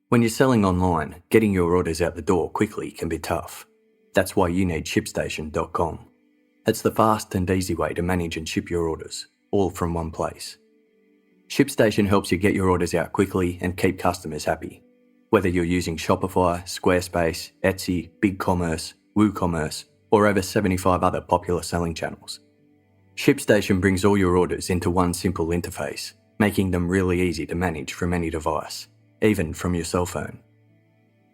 When you're selling online, getting your orders out the door quickly can be tough. That's why you need ShipStation.com. It's the fast and easy way to manage and ship your orders, all from one place. ShipStation helps you get your orders out quickly and keep customers happy. Whether you're using Shopify, Squarespace, Etsy, BigCommerce, WooCommerce, or over 75 other popular selling channels. ShipStation brings all your orders into one simple interface, making them really easy to manage from any device, even from your cell phone.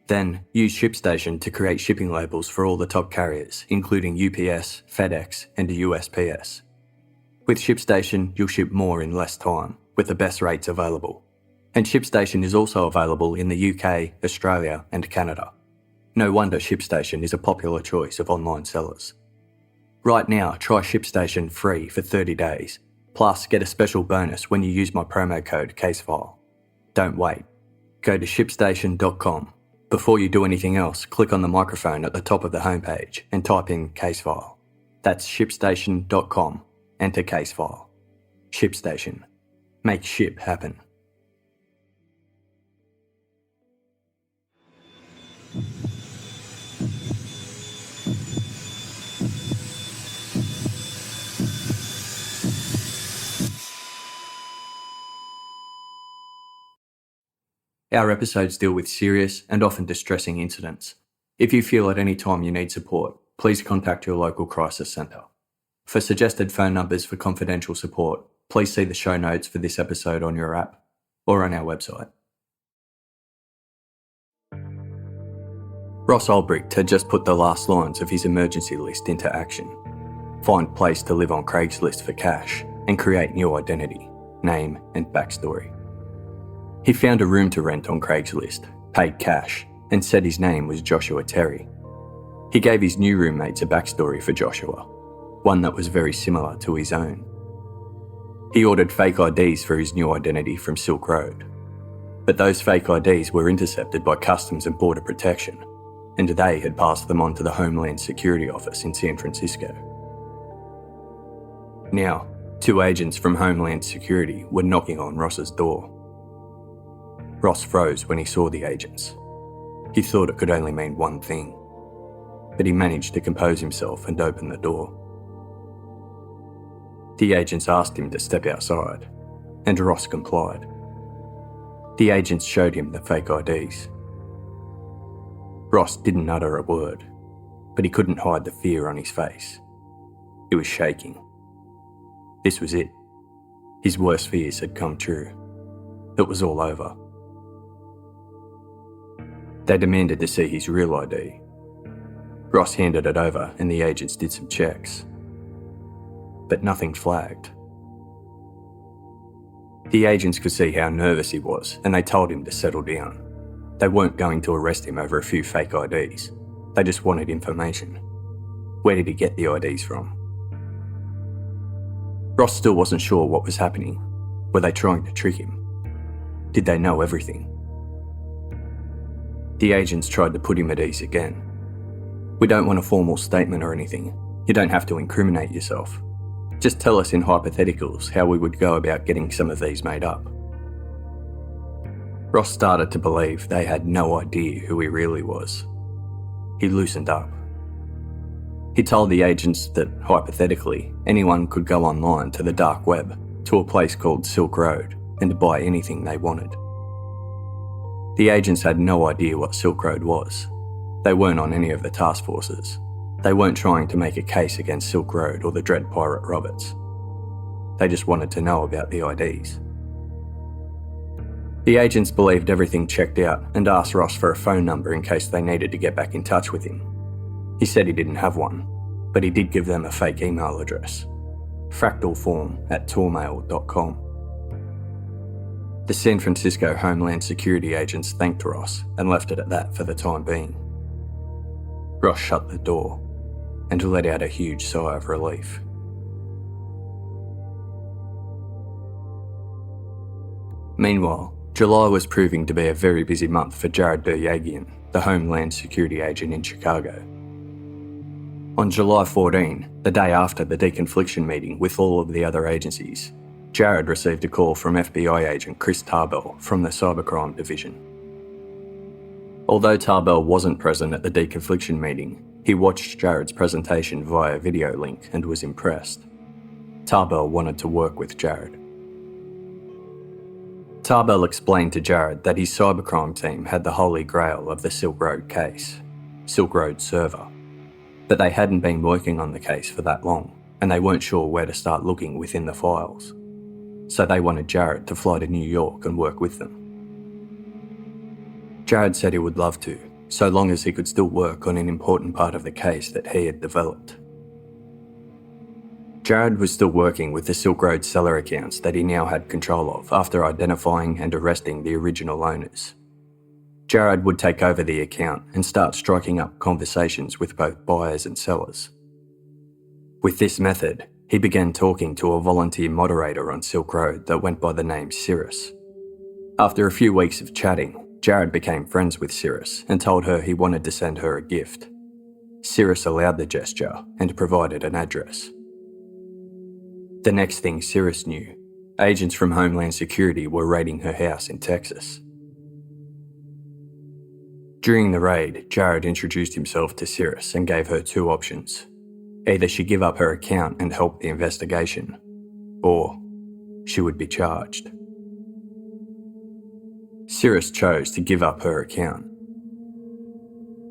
Then, use ShipStation to create shipping labels for all the top carriers, including UPS, FedEx, and the USPS. With ShipStation, you'll ship more in less time, with the best rates available. And ShipStation is also available in the UK, Australia, and Canada. No wonder ShipStation is a popular choice of online sellers. Right now, try ShipStation free for 30 days, plus get a special bonus when you use my promo code CASEFILE. Don't wait. Go to ShipStation.com. Before you do anything else, click on the microphone at the top of the homepage and type in CASEFILE. That's ShipStation.com. Enter CASEFILE. ShipStation. Make ship happen. Our episodes deal with serious and often distressing incidents. If you feel at any time you need support, please contact your local crisis centre. For suggested phone numbers for confidential support, please see the show notes for this episode on your app or on our website. Ross Ulbricht had just put the last lines of his emergency list into action. Find place to live on Craigslist for cash and create new identity, name and backstory. He found a room to rent on Craigslist, paid cash, and said his name was Joshua Terry. He gave his new roommates a backstory for Joshua, one that was very similar to his own. He ordered fake IDs for his new identity from Silk Road, but those fake IDs were intercepted by Customs and Border Protection, and they had passed them on to the Homeland Security Office in San Francisco. Now, 2 agents from Homeland Security were knocking on Ross's door. Ross froze when he saw the agents. He thought it could only mean one thing, but he managed to compose himself and open the door. The agents asked him to step outside, and Ross complied. The agents showed him the fake IDs. Ross didn't utter a word, but he couldn't hide the fear on his face. He was shaking. This was it. His worst fears had come true. It was all over. They demanded to see his real ID. Ross handed it over and the agents did some checks. But nothing flagged. The agents could see how nervous he was and they told him to settle down. They weren't going to arrest him over a few fake IDs. They just wanted information. Where did he get the IDs from? Ross still wasn't sure what was happening. Were they trying to trick him? Did they know everything? The agents tried to put him at ease again. We don't want a formal statement or anything. You don't have to incriminate yourself. Just tell us in hypotheticals how we would go about getting some of these made up. Ross started to believe they had no idea who he really was. He loosened up. He told the agents that, hypothetically, anyone could go online to the dark web, to a place called Silk Road, and buy anything they wanted. The agents had no idea what Silk Road was. They weren't on any of the task forces. They weren't trying to make a case against Silk Road or the Dread Pirate Roberts. They just wanted to know about the IDs. The agents believed everything checked out and asked Ross for a phone number in case they needed to get back in touch with him. He said he didn't have one, but he did give them a fake email address, fractalform@tourmail.com. The San Francisco Homeland Security agents thanked Ross and left it at that for the time being. Ross shut the door and let out a huge sigh of relief. Meanwhile, July was proving to be a very busy month for Jared Buryagian, the Homeland Security agent in Chicago. On July 14, the day after the deconfliction meeting with all of the other agencies, Jared received a call from FBI agent Chris Tarbell from the Cybercrime Division. Although Tarbell wasn't present at the deconfliction meeting, he watched Jared's presentation via video link and was impressed. Tarbell wanted to work with Jared. Tarbell explained to Jared that his cybercrime team had the holy grail of the Silk Road case, Silk Road server, but they hadn't been working on the case for that long, and they weren't sure where to start looking within the files. So they wanted Jared to fly to New York and work with them. Jared said he would love to, so long as he could still work on an important part of the case that he had developed. Jared was still working with the Silk Road seller accounts that he now had control of after identifying and arresting the original owners. Jared would take over the account and start striking up conversations with both buyers and sellers. With this method, he began talking to a volunteer moderator on Silk Road that went by the name Cirrus. After a few weeks of chatting, Jared became friends with Cirrus and told her he wanted to send her a gift. Cirrus allowed the gesture and provided an address. The next thing Cirrus knew, agents from Homeland Security were raiding her house in Texas. During the raid, Jared introduced himself to Cirrus and gave her two options. Either she give up her account and help the investigation, or she would be charged. Cirrus chose to give up her account.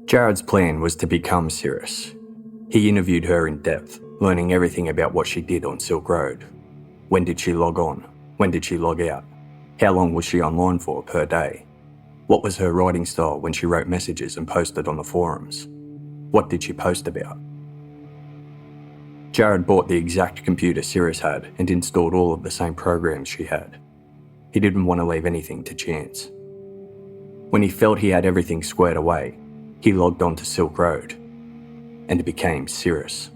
Jared's plan was to become Cirrus. He interviewed her in depth, learning everything about what she did on Silk Road. When did she log on? When did she log out? How long was she online for per day? What was her writing style when she wrote messages and posted on the forums? What did she post about? Jared bought the exact computer Cirrus had and installed all of the same programs she had. He didn't want to leave anything to chance. When he felt he had everything squared away, he logged on to Silk Road and became Cirrus.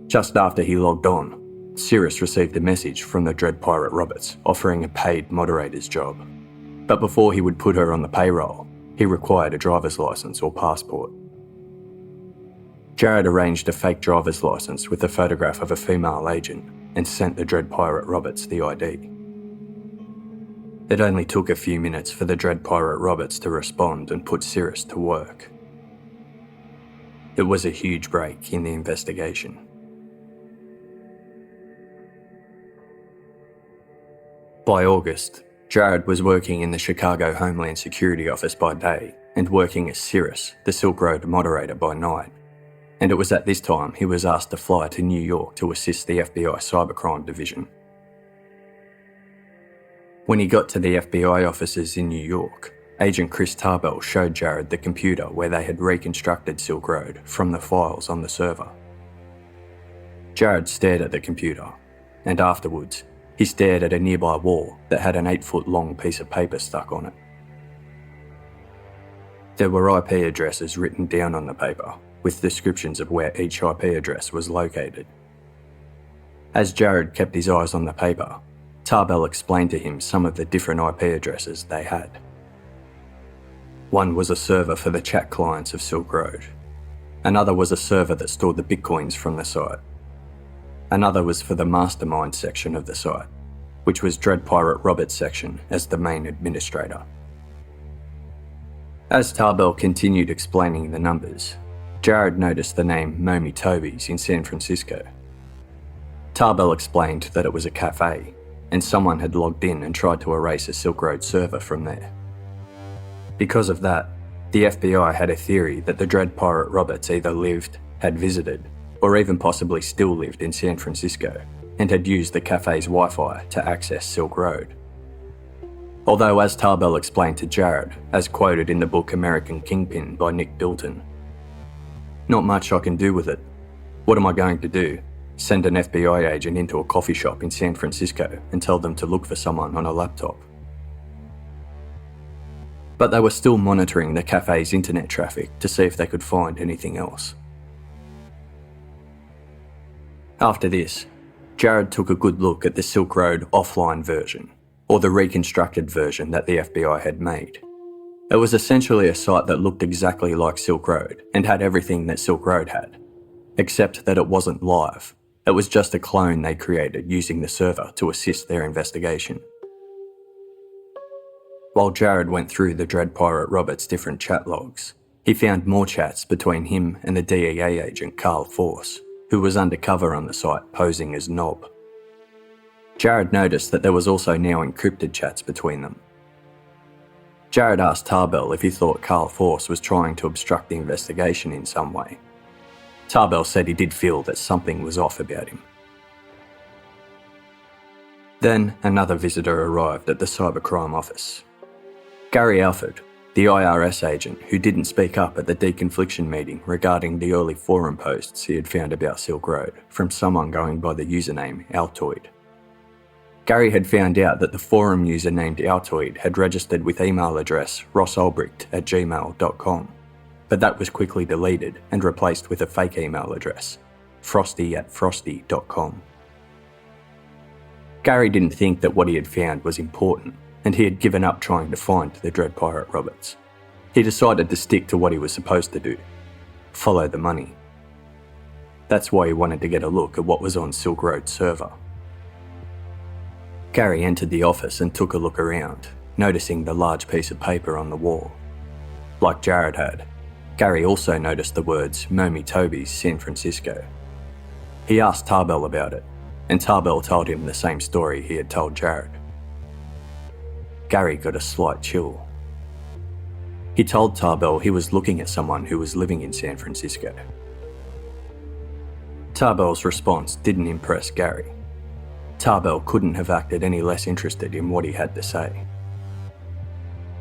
Just after he logged on, Cirrus received a message from the Dread Pirate Roberts offering a paid moderator's job. But before he would put her on the payroll, he required a driver's license or passport. Jared arranged a fake driver's license with a photograph of a female agent and sent the Dread Pirate Roberts the ID. It only took a few minutes for the Dread Pirate Roberts to respond and put Cirrus to work. It was a huge break in the investigation. By August, Jared was working in the Chicago Homeland Security office by day and working as Cirrus, the Silk Road moderator, by night. And it was at this time he was asked to fly to New York to assist the FBI Cybercrime Division. When he got to the FBI offices in New York, Agent Chris Tarbell showed Jared the computer where they had reconstructed Silk Road from the files on the server. Jared stared at the computer, and afterwards, he stared at a nearby wall that had an 8-foot-long piece of paper stuck on it. There were IP addresses written down on the paper, with descriptions of where each IP address was located. As Jared kept his eyes on the paper, Tarbell explained to him some of the different IP addresses they had. One was a server for the chat clients of Silk Road. Another was a server that stored the bitcoins from the site. Another was for the mastermind section of the site, which was Dread Pirate Roberts' section as the main administrator. As Tarbell continued explaining the numbers, Jared noticed the name Momi Toby's in San Francisco. Tarbell explained that it was a cafe, and someone had logged in and tried to erase a Silk Road server from there. Because of that, the FBI had a theory that the Dread Pirate Roberts either lived, had visited, or even possibly still lived in San Francisco, and had used the cafe's Wi-Fi to access Silk Road. Although, as Tarbell explained to Jared, as quoted in the book American Kingpin by Nick Bilton, "Not much I can do with it. What am I going to do? Send an FBI agent into a coffee shop in San Francisco and tell them to look for someone on a laptop?" But they were still monitoring the cafe's internet traffic to see if they could find anything else. After this, Jared took a good look at the Silk Road offline version, or the reconstructed version that the FBI had made. It was essentially a site that looked exactly like Silk Road and had everything that Silk Road had, except that it wasn't live. It was just a clone they created using the server to assist their investigation. While Jared went through the Dread Pirate Robert's different chat logs, he found more chats between him and the DEA agent Carl Force, who was undercover on the site posing as Knob. Jared noticed that there was also now encrypted chats between them. Jared asked Tarbell if he thought Carl Force was trying to obstruct the investigation in some way. Tarbell said he did feel that something was off about him. Then another visitor arrived at the cybercrime office. Gary Alford, the IRS agent who didn't speak up at the deconfliction meeting regarding the early forum posts he had found about Silk Road from someone going by the username Altoid. Gary had found out that the forum user named Altoid had registered with email address rossulbricht@gmail.com, but that was quickly deleted and replaced with a fake email address, frosty@frosty.com. Gary didn't think that what he had found was important, and he had given up trying to find the Dread Pirate Roberts. He decided to stick to what he was supposed to do, follow the money. That's why he wanted to get a look at what was on Silk Road's server. Gary entered the office and took a look around, noticing the large piece of paper on the wall. Like Jared had, Gary also noticed the words Momi Toby's San Francisco. He asked Tarbell about it, and Tarbell told him the same story he had told Jared. Gary got a slight chill. He told Tarbell he was looking at someone who was living in San Francisco. Tarbell's response didn't impress Gary. Tarbell couldn't have acted any less interested in what he had to say.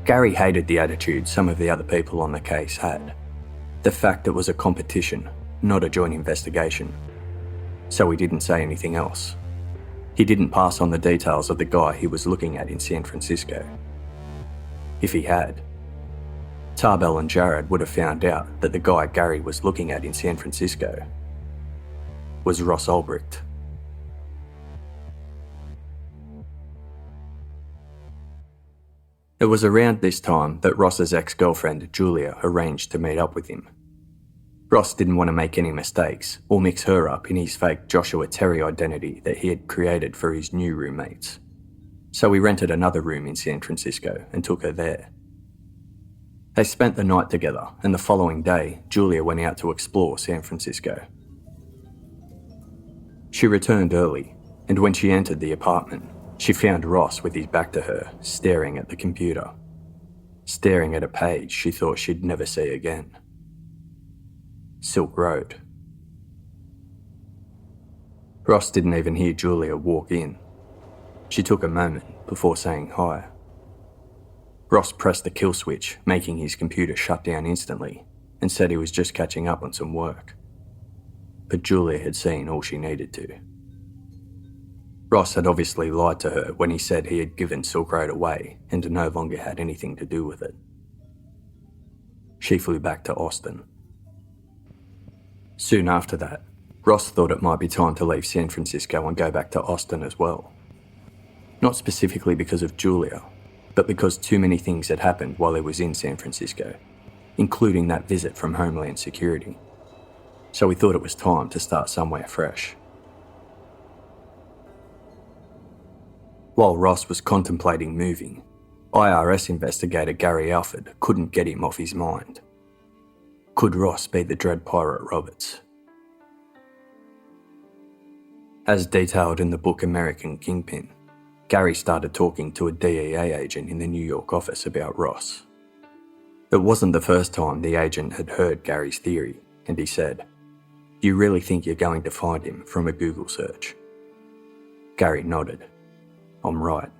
Gary hated the attitude some of the other people on the case had. The fact it was a competition, not a joint investigation. So he didn't say anything else. He didn't pass on the details of the guy he was looking at in San Francisco. If he had, Tarbell and Jared would have found out that the guy Gary was looking at in San Francisco was Ross Ulbricht. It was around this time that Ross's ex-girlfriend Julia arranged to meet up with him. Ross didn't want to make any mistakes or mix her up in his fake Joshua Terry identity that he had created for his new roommates. So he rented another room in San Francisco and took her there. They spent the night together, and the following day, Julia went out to explore San Francisco. She returned early, and when she entered the apartment, she found Ross with his back to her, staring at the computer. Staring at a page she thought she'd never see again. Silk Road. Ross didn't even hear Julia walk in. She took a moment before saying hi. Ross pressed the kill switch, making his computer shut down instantly, and said he was just catching up on some work. But Julia had seen all she needed to. Ross had obviously lied to her when he said he had given Silk Road away and no longer had anything to do with it. She flew back to Austin. Soon after that, Ross thought it might be time to leave San Francisco and go back to Austin as well. Not specifically because of Julia, but because too many things had happened while he was in San Francisco, including that visit from Homeland Security. So he thought it was time to start somewhere fresh. While Ross was contemplating moving, IRS investigator Gary Alford couldn't get him off his mind. Could Ross be the Dread Pirate Roberts? As detailed in the book American Kingpin, Gary started talking to a DEA agent in the New York office about Ross. It wasn't the first time the agent had heard Gary's theory, and he said, "You really think you're going to find him from a Google search?" Gary nodded. "I'm right.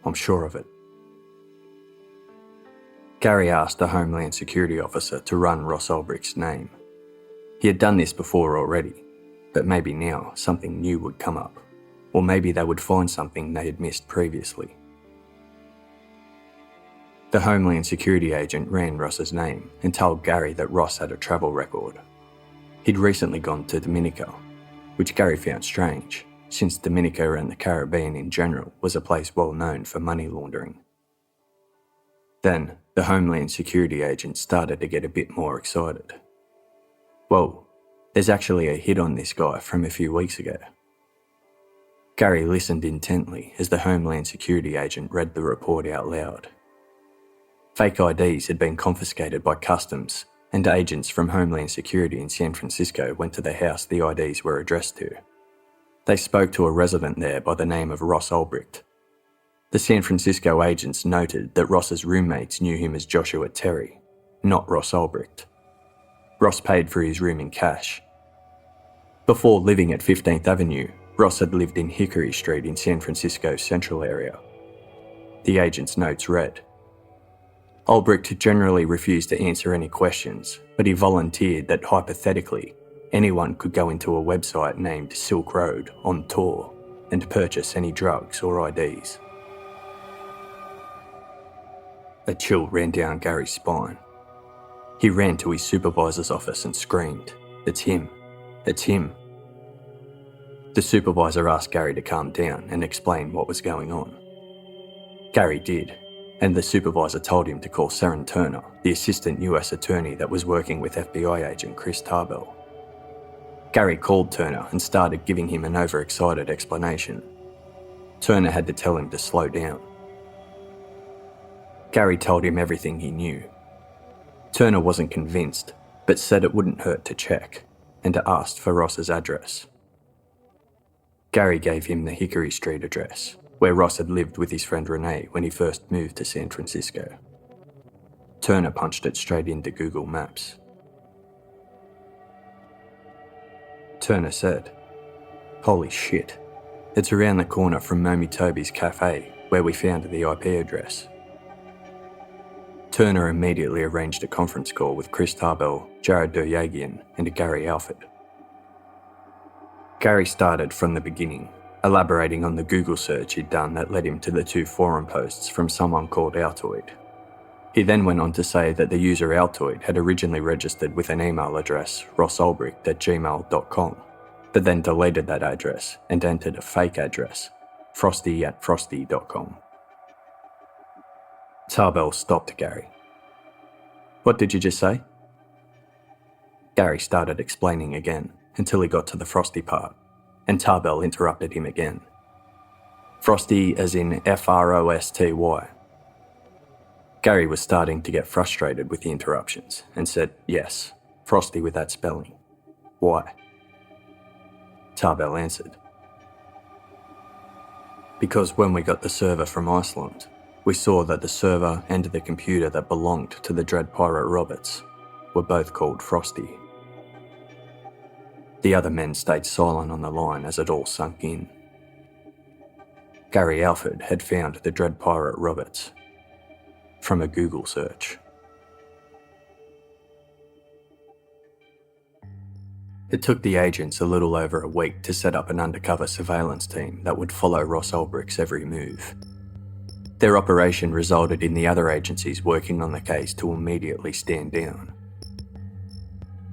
I'm sure of it." Gary asked the Homeland Security officer to run Ross Ulbricht's name. He had done this before already, but maybe now something new would come up, or maybe they would find something they had missed previously. The Homeland Security agent ran Ross's name and told Gary that Ross had a travel record. He'd recently gone to Dominica, which Gary found strange, since Dominica and the Caribbean in general was a place well known for money laundering. Then, the Homeland Security agent started to get a bit more excited. "Whoa, there's actually a hit on this guy from a few weeks ago." Gary listened intently as the Homeland Security agent read the report out loud, Fake IDs had been confiscated by customs, and agents from Homeland Security in San Francisco went to the house the IDs were addressed to. They spoke to a resident there by the name of Ross Ulbricht. The San Francisco agents noted that Ross's roommates knew him as Joshua Terry, not Ross Ulbricht. Ross paid for his room in cash. Before living at 15th Avenue, Ross had lived in Hickory Street in San Francisco's central area. The agent's notes read, Ulbricht generally refused to answer any questions, but he volunteered that hypothetically, anyone could go into a website named Silk Road on Tor and purchase any drugs or IDs. A chill ran down Gary's spine. He ran to his supervisor's office and screamed, It's him! It's him! The supervisor asked Gary to calm down and explain what was going on. Gary did, and the supervisor told him to call Saren Turner, the assistant US attorney that was working with FBI agent Chris Tarbell. Gary called Turner and started giving him an overexcited explanation. Turner had to tell him to slow down. Gary told him everything he knew. Turner wasn't convinced, but said it wouldn't hurt to check, and asked for Ross's address. Gary gave him the Hickory Street address, where Ross had lived with his friend Renee when he first moved to San Francisco. Turner punched it straight into Google Maps. Turner said, Holy shit, it's around the corner from Momi Toby's cafe, where we found the IP address. Turner immediately arranged a conference call with Chris Tarbell, Jared Duryagian, and Gary Alford. Gary started from the beginning, elaborating on the Google search he'd done that led him to the 2 forum posts from someone called Altoid. He then went on to say that the user Altoid had originally registered with an email address, rossulbricht@gmail.com, but then deleted that address and entered a fake address, frosty@frosty.com. Tarbell stopped Gary. What did you just say? Gary started explaining again until he got to the Frosty part, and Tarbell interrupted him again. Frosty as in Frosty. Gary was starting to get frustrated with the interruptions and said, yes, Frosty with that spelling. Why? Tarbell answered, because when we got the server from Iceland, we saw that the server and the computer that belonged to the Dread Pirate Roberts were both called Frosty. The other men stayed silent on the line as it all sunk in. Gary Alford had found the Dread Pirate Roberts from a Google search. It took the agents a little over a week to set up an undercover surveillance team that would follow Ross Ulbricht's every move. Their operation resulted in the other agencies working on the case to immediately stand down.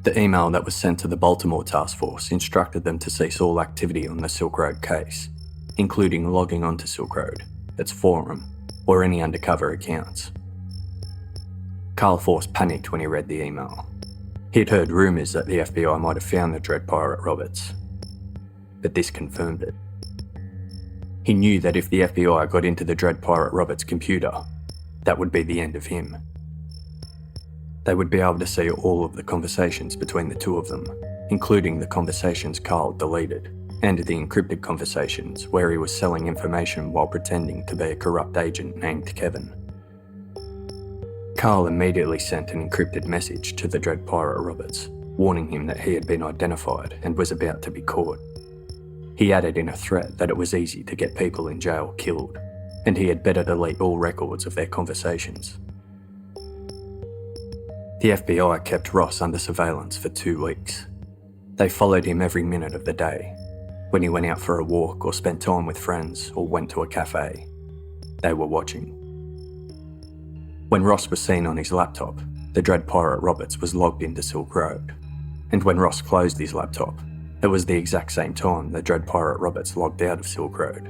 The email that was sent to the Baltimore task force instructed them to cease all activity on the Silk Road case, including logging onto Silk Road, its forum, or any undercover accounts. Carl Force panicked when he read the email. He'd heard rumours that the FBI might have found the Dread Pirate Roberts, but this confirmed it. He knew that if the FBI got into the Dread Pirate Roberts' computer, that would be the end of him. They would be able to see all of the conversations between the two of them, including the conversations Carl deleted, and the encrypted conversations where he was selling information while pretending to be a corrupt agent named Kevin. Carl immediately sent an encrypted message to the Dread Pirate Roberts, warning him that he had been identified and was about to be caught. He added in a threat that it was easy to get people in jail killed, and he had better delete all records of their conversations. The FBI kept Ross under surveillance for 2 weeks. They followed him every minute of the day. When he went out for a walk or spent time with friends or went to a cafe, they were watching. When Ross was seen on his laptop, the Dread Pirate Roberts was logged into Silk Road, and when Ross closed his laptop, it was the exact same time the Dread Pirate Roberts logged out of Silk Road.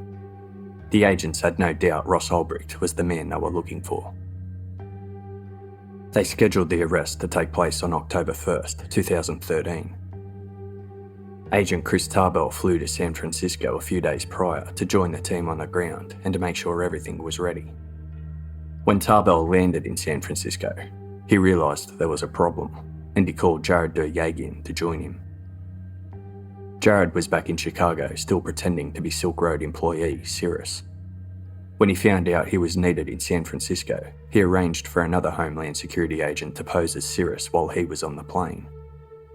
The agents had no doubt Ross Ulbricht was the man they were looking for. They scheduled the arrest to take place on October 1st, 2013. Agent Chris Tarbell flew to San Francisco a few days prior to join the team on the ground and to make sure everything was ready. When Tarbell landed in San Francisco, he realised there was a problem, and he called Jared Duryagian to join him. Jared was back in Chicago, still pretending to be Silk Road employee Cirrus. When he found out he was needed in San Francisco, he arranged for another Homeland Security agent to pose as Cirrus while he was on the plane.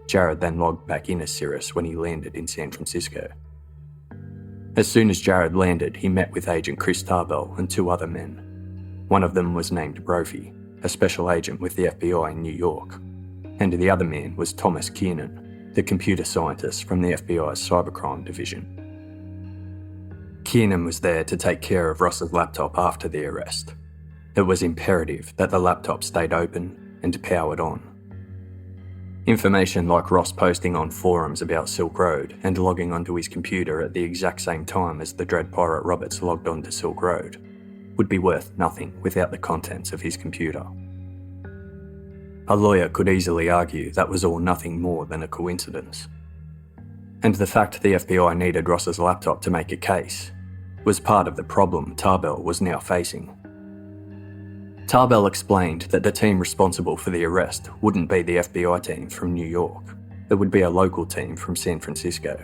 Jared then logged back in as Cirrus when he landed in San Francisco. As soon as Jared landed, he met with Agent Chris Tarbell and two other men. One of them was named Brophy, a special agent with the FBI in New York, and the other man was Thomas Kiernan, the computer scientist from the FBI's cybercrime division. Kiernan was there to take care of Ross's laptop after the arrest. It was imperative that the laptop stayed open and powered on. Information like Ross posting on forums about Silk Road and logging onto his computer at the exact same time as the Dread Pirate Roberts logged onto Silk Road would be worth nothing without the contents of his computer. A lawyer could easily argue that was all nothing more than a coincidence. And the fact the FBI needed Ross's laptop to make a case was part of the problem Tarbell was now facing. Tarbell explained that the team responsible for the arrest wouldn't be the FBI team from New York. It would be a local team from San Francisco.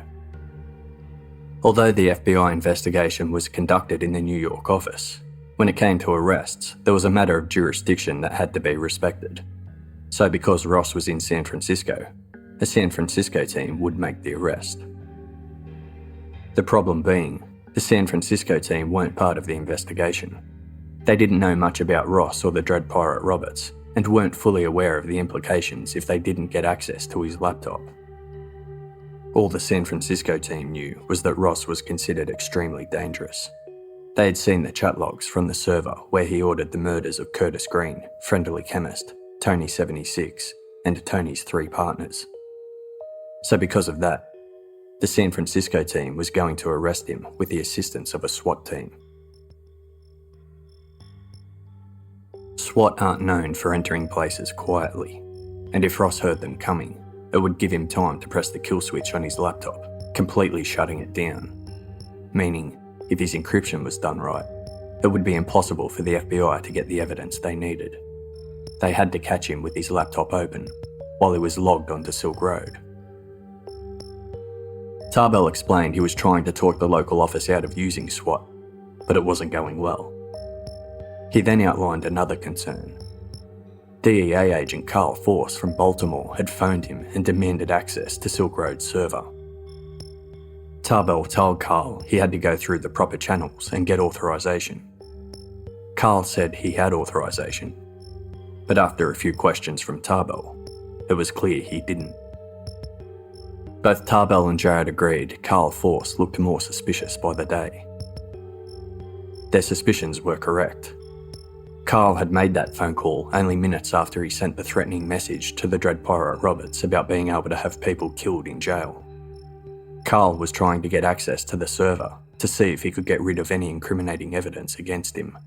Although the FBI investigation was conducted in the New York office, when it came to arrests, there was a matter of jurisdiction that had to be respected. So because Ross was in San Francisco, a San Francisco team would make the arrest. The problem being, the San Francisco team weren't part of the investigation. They didn't know much about Ross or the Dread Pirate Roberts, and weren't fully aware of the implications if they didn't get access to his laptop. All the San Francisco team knew was that Ross was considered extremely dangerous. They had seen the chat logs from the server where he ordered the murders of Curtis Green, Friendly Chemist, Tony 76, and Tony's three partners. So because of that, the San Francisco team was going to arrest him with the assistance of a SWAT team. SWAT aren't known for entering places quietly, and if Ross heard them coming, it would give him time to press the kill switch on his laptop, completely shutting it down. Meaning, if his encryption was done right, it would be impossible for the FBI to get the evidence they needed. They had to catch him with his laptop open, while he was logged onto Silk Road. Tarbell explained he was trying to talk the local office out of using SWAT, but it wasn't going well. He then outlined another concern. DEA agent Carl Force from Baltimore had phoned him and demanded access to Silk Road's server. Tarbell told Carl he had to go through the proper channels and get authorization. Carl said he had authorization, but after a few questions from Tarbell, it was clear he didn't. Both Tarbell and Jared agreed Carl Force looked more suspicious by the day. Their suspicions were correct. Carl had made that phone call only minutes after he sent the threatening message to the Dread Pirate Roberts about being able to have people killed in jail. Carl was trying to get access to the server to see if he could get rid of any incriminating evidence against him.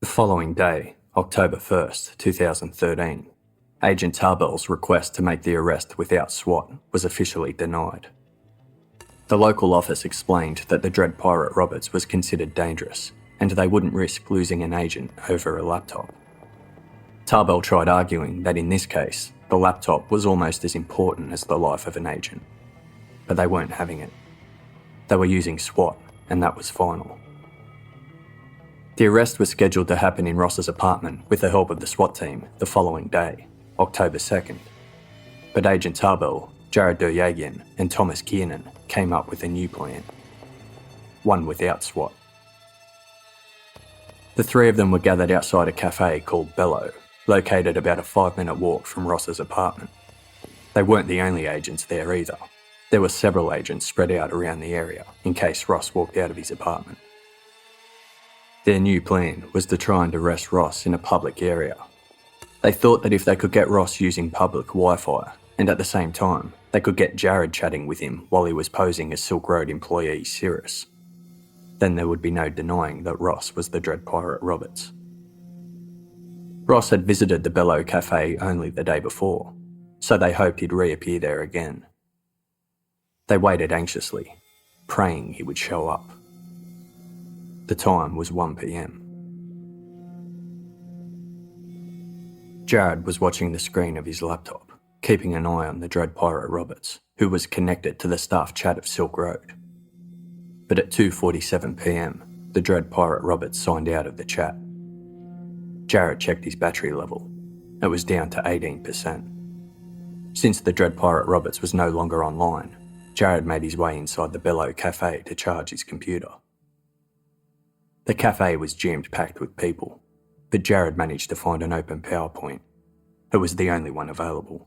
The following day, October 1st, 2013, Agent Tarbell's request to make the arrest without SWAT was officially denied. The local office explained that the Dread Pirate Roberts was considered dangerous, and they wouldn't risk losing an agent over a laptop. Tarbell tried arguing that in this case, the laptop was almost as important as the life of an agent, but they weren't having it. They were using SWAT, and that was final. The arrest was scheduled to happen in Ross's apartment with the help of the SWAT team the following day, October 2nd, but Agent Tarbell, Jared Duryagian and Thomas Kiernan came up with a new plan. One without SWAT. The three of them were gathered outside a cafe called Bellow, located about a 5-minute walk from Ross's apartment. They weren't the only agents there either. There were several agents spread out around the area in case Ross walked out of his apartment. Their new plan was to try and arrest Ross in a public area. They thought that if they could get Ross using public Wi-Fi, and at the same time, they could get Jared chatting with him while he was posing as Silk Road employee Cirrus, then there would be no denying that Ross was the Dread Pirate Roberts. Ross had visited the Bellow Cafe only the day before, so they hoped he'd reappear there again. They waited anxiously, praying he would show up. The time was 1 p.m. Jared was watching the screen of his laptop, keeping an eye on the Dread Pirate Roberts, who was connected to the staff chat of Silk Road. But at 2:47 p.m, the Dread Pirate Roberts signed out of the chat. Jared checked his battery level. It was down to 18%. Since the Dread Pirate Roberts was no longer online, Jared made his way inside the Bellow Cafe to charge his computer. The cafe was jammed-packed with people, but Jared managed to find an open PowerPoint. It was the only one available.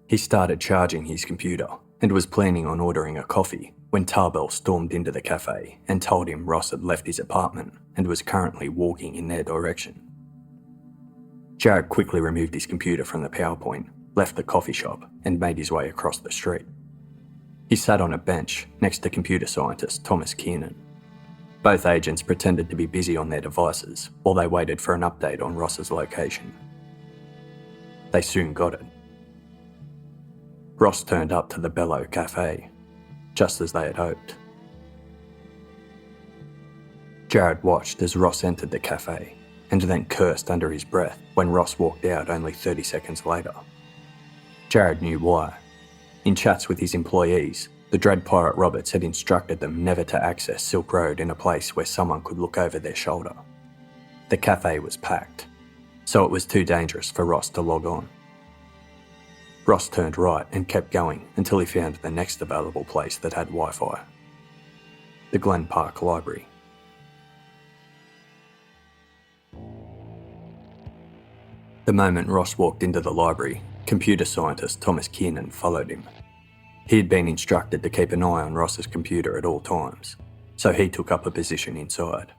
He started charging his computer and was planning on ordering a coffee when Tarbell stormed into the cafe and told him Ross had left his apartment and was currently walking in their direction. Jared quickly removed his computer from the PowerPoint, left the coffee shop and made his way across the street. He sat on a bench next to computer scientist Thomas Kiernan. Both agents pretended to be busy on their devices while they waited for an update on Ross's location. They soon got it. Ross turned up to the Bellow Cafe, just as they had hoped. Jared watched as Ross entered the cafe and then cursed under his breath when Ross walked out only 30 seconds later. Jared knew why. In chats with his employees, the Dread Pirate Roberts had instructed them never to access Silk Road in a place where someone could look over their shoulder. The cafe was packed, so it was too dangerous for Ross to log on. Ross turned right and kept going until he found the next available place that had Wi-Fi. The Glen Park Library. The moment Ross walked into the library, computer scientist Thomas Kiernan followed him. He had been instructed to keep an eye on Ross's computer at all times, so he took up a position inside.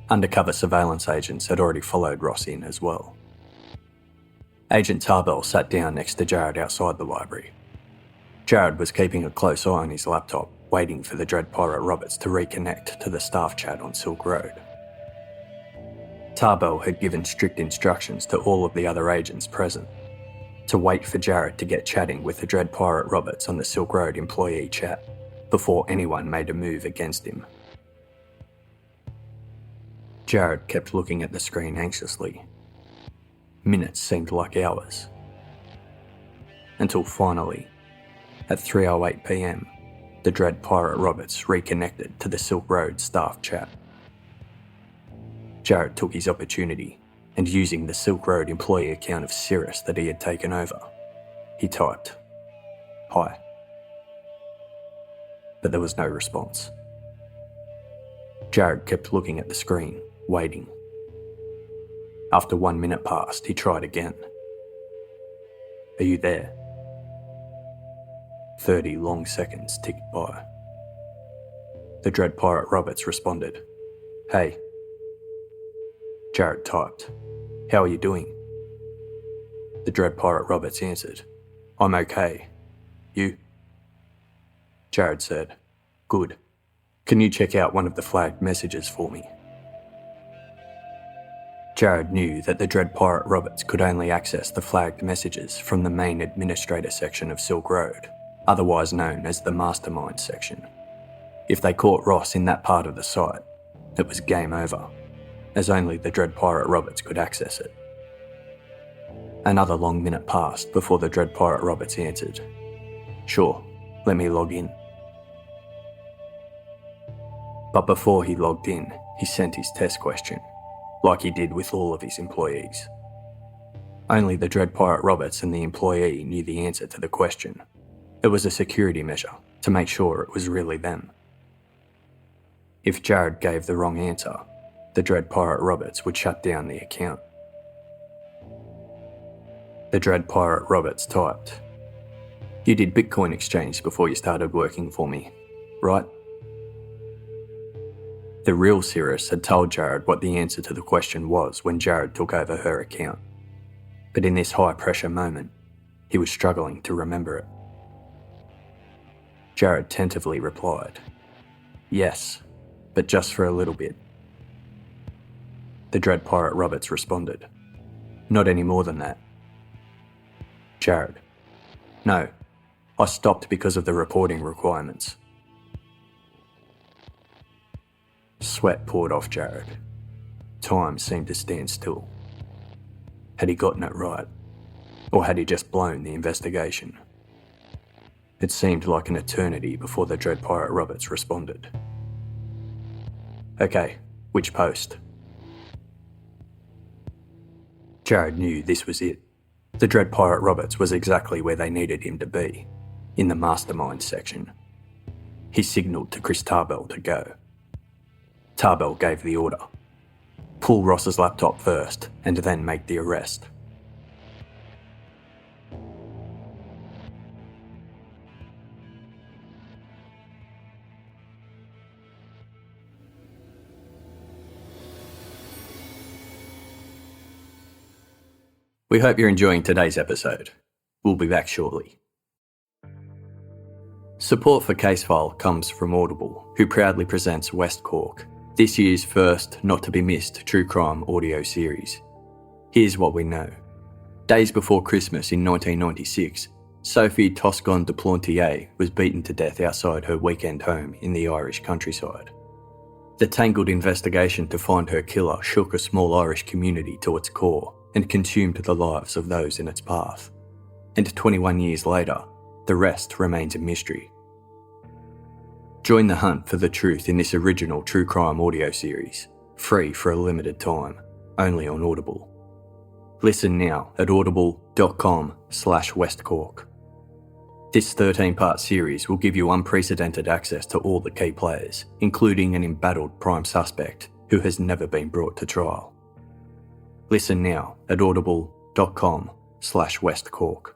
Undercover surveillance agents had already followed Ross in as well. Agent Tarbell sat down next to Jared outside the library. Jared was keeping a close eye on his laptop, waiting for the Dread Pirate Roberts to reconnect to the staff chat on Silk Road. Tarbell had given strict instructions to all of the other agents present to wait for Jared to get chatting with the Dread Pirate Roberts on the Silk Road employee chat before anyone made a move against him. Jared kept looking at the screen anxiously. Minutes seemed like hours. Until finally, at 3:08 p.m, the Dread Pirate Roberts reconnected to the Silk Road staff chat. Jared took his opportunity and using the Silk Road employee account of Cirrus that he had taken over, he typed, "Hi." But there was no response. Jared kept looking at the screen, waiting. After 1 minute passed, he tried again. "Are you there?" 30 long seconds ticked by. The Dread Pirate Roberts responded, "Hey." Jared typed, "How are you doing?" The Dread Pirate Roberts answered, "I'm okay. You?" Jared said, "Good. Can you check out one of the flagged messages for me?" Jared knew that the Dread Pirate Roberts could only access the flagged messages from the main administrator section of Silk Road, otherwise known as the Mastermind section. If they caught Ross in that part of the site, it was game over, as only the Dread Pirate Roberts could access it. Another long minute passed before the Dread Pirate Roberts answered, "Sure, let me log in." But before he logged in, he sent his test question, like he did with all of his employees. Only the Dread Pirate Roberts and the employee knew the answer to the question. It was a security measure to make sure it was really them. If Jared gave the wrong answer, the Dread Pirate Roberts would shut down the account. The Dread Pirate Roberts typed, "You did Bitcoin exchange before you started working for me, right?" The real Cirrus had told Jared what the answer to the question was when Jared took over her account. But in this high-pressure moment, he was struggling to remember it. Jared tentatively replied, "Yes, but just for a little bit." The Dread Pirate Roberts responded, "Not any more than that." Jared, "No, I stopped because of the reporting requirements." Sweat poured off Jared. Time seemed to stand still. Had he gotten it right? Or had he just blown the investigation? It seemed like an eternity before the Dread Pirate Roberts responded. Okay, which post? Jared knew this was it. The Dread Pirate Roberts was exactly where they needed him to be, in the mastermind section. He signalled to Chris Tarbell to go. Tarbell gave the order. Pull Ross's laptop first, and then make the arrest. We hope you're enjoying today's episode. We'll be back shortly. Support for Casefile comes from Audible, who proudly presents West Cork, this year's first not-to-be-missed true crime audio series. Here's what we know. Days before Christmas in 1996, Sophie Toscon de Plantier was beaten to death outside her weekend home in the Irish countryside. The tangled investigation to find her killer shook a small Irish community to its core and consumed the lives of those in its path. And 21 years later, the rest remains a mystery. Join the hunt for the truth in this original true crime audio series, free for a limited time, only on Audible. Listen now at audible.com/westcork. This 13-part series will give you unprecedented access to all the key players, including an embattled prime suspect who has never been brought to trial. Listen now at audible.com/westcork.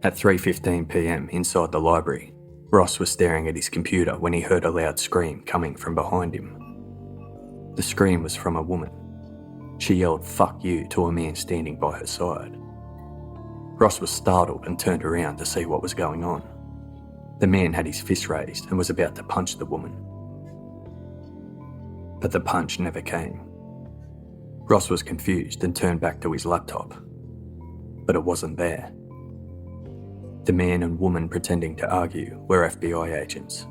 At 3:15 p.m. inside the library, Ross was staring at his computer when he heard a loud scream coming from behind him. The scream was from a woman. She yelled "fuck you" to a man standing by her side. Ross was startled and turned around to see what was going on. The man had his fist raised and was about to punch the woman. But the punch never came. Ross was confused and turned back to his laptop. But it wasn't there. The man and woman pretending to argue were FBI agents.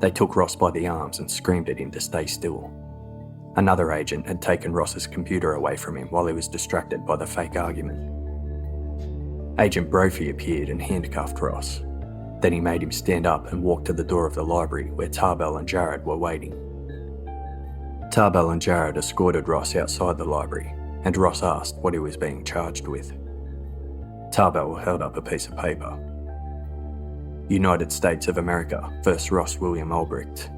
They took Ross by the arms and screamed at him to stay still. Another agent had taken Ross's computer away from him while he was distracted by the fake argument. Agent Brophy appeared and handcuffed Ross. Then he made him stand up and walk to the door of the library where Tarbell and Jared were waiting. Tarbell and Jared escorted Ross outside the library, and Ross asked what he was being charged with. Tarbell held up a piece of paper. United States of America vs. Ross William Ulbricht,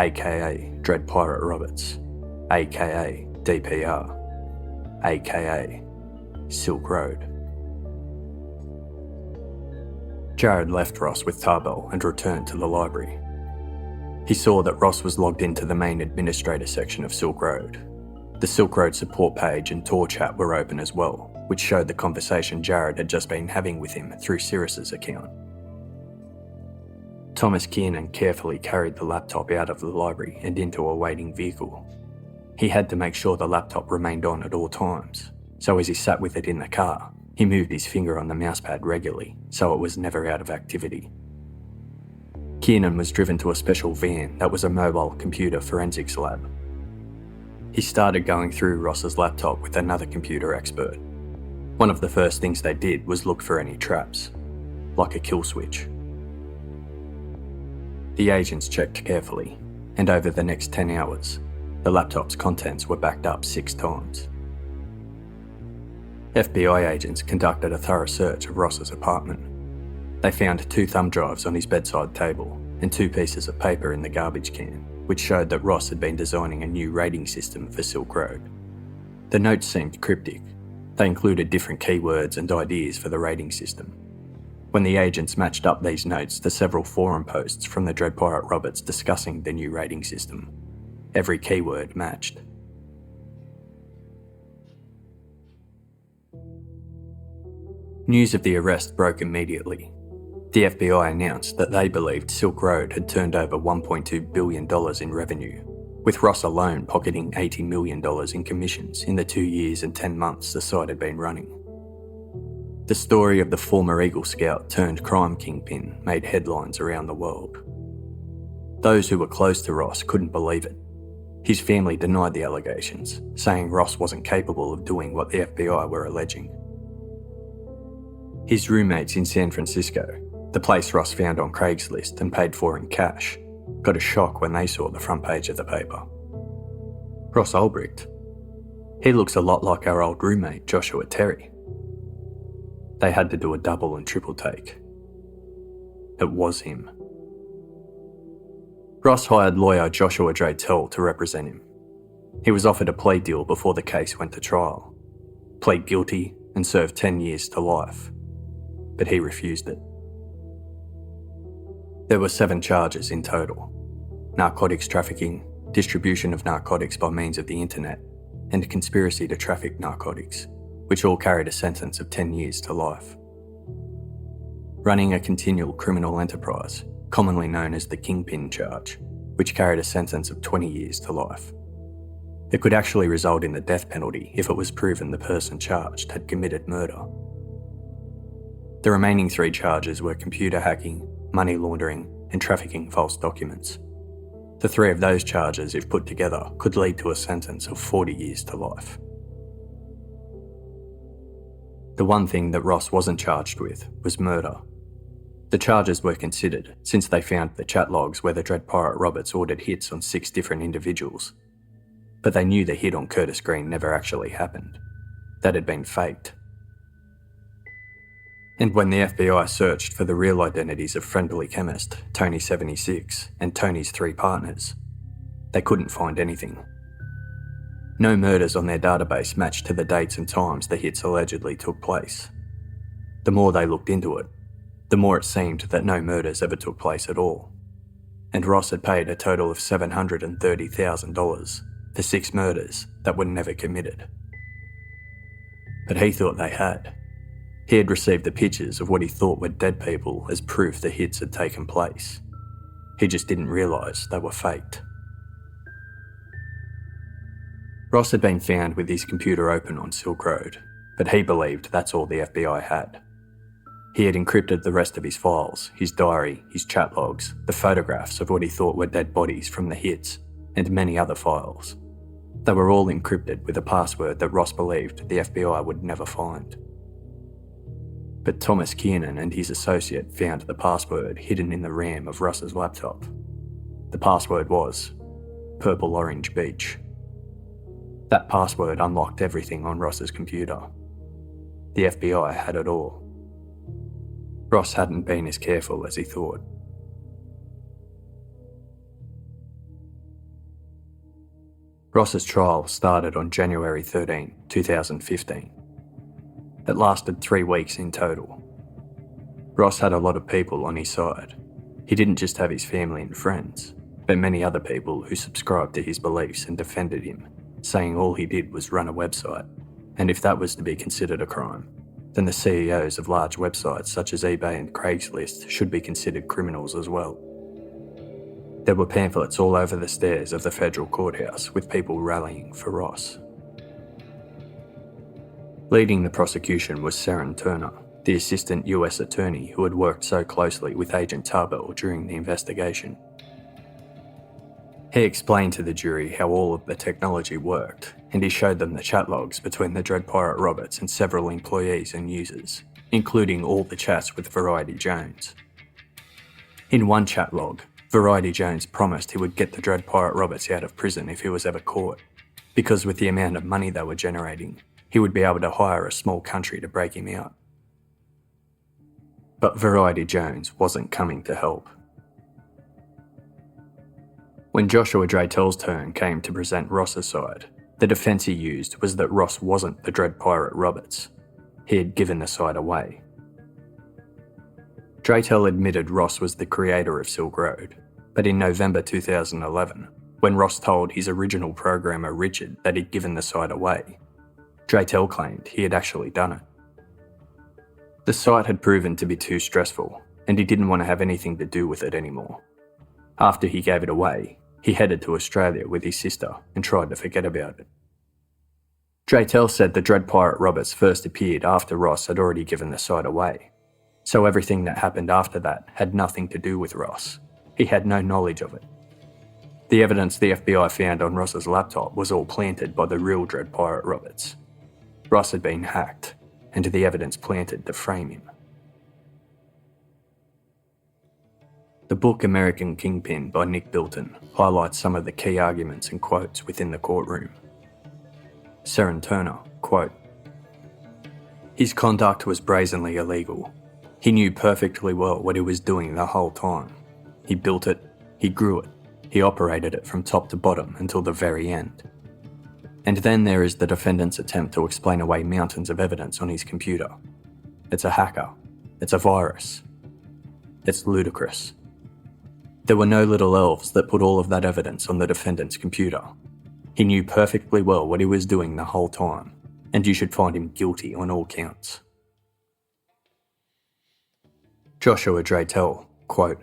aka Dread Pirate Roberts, aka DPR, aka Silk Road. Jared left Ross with Tarbell and returned to the library. He saw that Ross was logged into the main administrator section of Silk Road. The Silk Road support page and Tor chat were open as well, which showed the conversation Jared had just been having with him through Sirius's account. Thomas Kiernan carefully carried the laptop out of the library and into a waiting vehicle. He had to make sure the laptop remained on at all times, so as he sat with it in the car, he moved his finger on the mousepad regularly, so it was never out of activity. Kiernan was driven to a special van that was a mobile computer forensics lab. He started going through Ross's laptop with another computer expert. One of the first things they did was look for any traps, like a kill switch. The agents checked carefully, and over the next 10 hours, the laptop's contents were backed up 6 times. FBI agents conducted a thorough search of Ross's apartment. They found 2 thumb drives on his bedside table and 2 pieces of paper in the garbage can, which showed that Ross had been designing a new rating system for Silk Road. The notes seemed cryptic. They included different keywords and ideas for the rating system. When the agents matched up these notes to several forum posts from the Dread Pirate Roberts discussing the new rating system, every keyword matched. News of the arrest broke immediately. The FBI announced that they believed Silk Road had turned over $1.2 billion in revenue, with Ross alone pocketing $80 million in commissions in the 2 years and 10 months the site had been running. The story of the former Eagle Scout turned crime kingpin made headlines around the world. Those who were close to Ross couldn't believe it. His family denied the allegations, saying Ross wasn't capable of doing what the FBI were alleging. His roommates in San Francisco, the place Ross found on Craigslist and paid for in cash, got a shock when they saw the front page of the paper. Ross Ulbricht. He looks a lot like our old roommate Joshua Terry. They had to do a double and triple take. It was him. Ross hired lawyer Joshua Draytell to represent him. He was offered a plea deal before the case went to trial, plead guilty and served 10 years to life, but he refused it. There were 7 charges in total: narcotics trafficking, distribution of narcotics by means of the internet, and conspiracy to traffic narcotics, which all carried a sentence of 10 years to life. Running a continual criminal enterprise, commonly known as the Kingpin charge, which carried a sentence of 20 years to life. It could actually result in the death penalty if it was proven the person charged had committed murder. The remaining 3 charges were computer hacking, money laundering, and trafficking false documents. The 3 of those charges, if put together, could lead to a sentence of 40 years to life. The one thing that Ross wasn't charged with was murder. The charges were considered since they found the chat logs where the Dread Pirate Roberts ordered hits on 6 different individuals. But they knew the hit on Curtis Green never actually happened. That had been faked. And when the FBI searched for the real identities of Friendly Chemist, Tony76, and Tony's 3 partners, they couldn't find anything. No murders on their database matched to the dates and times the hits allegedly took place. The more they looked into it, the more it seemed that no murders ever took place at all. And Ross had paid a total of $730,000 for 6 murders that were never committed. But he thought they had. He had received the pictures of what he thought were dead people as proof the hits had taken place. He just didn't realise they were faked. Ross had been found with his computer open on Silk Road, but he believed that's all the FBI had. He had encrypted the rest of his files, his diary, his chat logs, the photographs of what he thought were dead bodies from the hits, and many other files. They were all encrypted with a password that Ross believed the FBI would never find. But Thomas Kiernan and his associate found the password hidden in the RAM of Ross's laptop. The password was Purple Orange Beach. That password unlocked everything on Ross's computer. The FBI had it all. Ross hadn't been as careful as he thought. Ross's trial started on January 13, 2015. It lasted 3 weeks in total. Ross had a lot of people on his side. He didn't just have his family and friends, but many other people who subscribed to his beliefs and defended him, saying all he did was run a website, and if that was to be considered a crime, then the CEOs of large websites such as eBay and Craigslist should be considered criminals as well. There were pamphlets all over the stairs of the federal courthouse with people rallying for Ross. Leading the prosecution was Saren Turner, the assistant US attorney who had worked so closely with Agent Tarbell during the investigation. He explained to the jury how all of the technology worked, and he showed them the chat logs between the Dread Pirate Roberts and several employees and users, including all the chats with Variety Jones. In one chat log, Variety Jones promised he would get the Dread Pirate Roberts out of prison if he was ever caught, because with the amount of money they were generating, he would be able to hire a small country to break him out. But Variety Jones wasn't coming to help. When Joshua Draytell's turn came to present Ross's side, the defence he used was that Ross wasn't the Dread Pirate Roberts. He had given the side away. Draytell admitted Ross was the creator of Silk Road, but in November 2011, when Ross told his original programmer Richard that he'd given the site away, Draytell claimed he had actually done it. The site had proven to be too stressful, and he didn't want to have anything to do with it anymore. After he gave it away, He headed to Australia with his sister and tried to forget about it. Draytell said the Dread Pirate Roberts first appeared after Ross had already given the site away, so everything that happened after that had nothing to do with Ross. He had no knowledge of it. The evidence the FBI found on Ross's laptop was all planted by the real Dread Pirate Roberts. Ross had been hacked, and the evidence planted to frame him. The book American Kingpin by Nick Bilton highlights some of the key arguments and quotes within the courtroom. Seren Turner, quote, "His conduct was brazenly illegal. He knew perfectly well what he was doing the whole time. He built it, he grew it, he operated it from top to bottom until the very end. And then there is the defendant's attempt to explain away mountains of evidence on his computer. It's a hacker. It's a virus. It's ludicrous. There were no little elves that put all of that evidence on the defendant's computer. He knew perfectly well what he was doing the whole time, and you should find him guilty on all counts." Joshua Draytell, quote,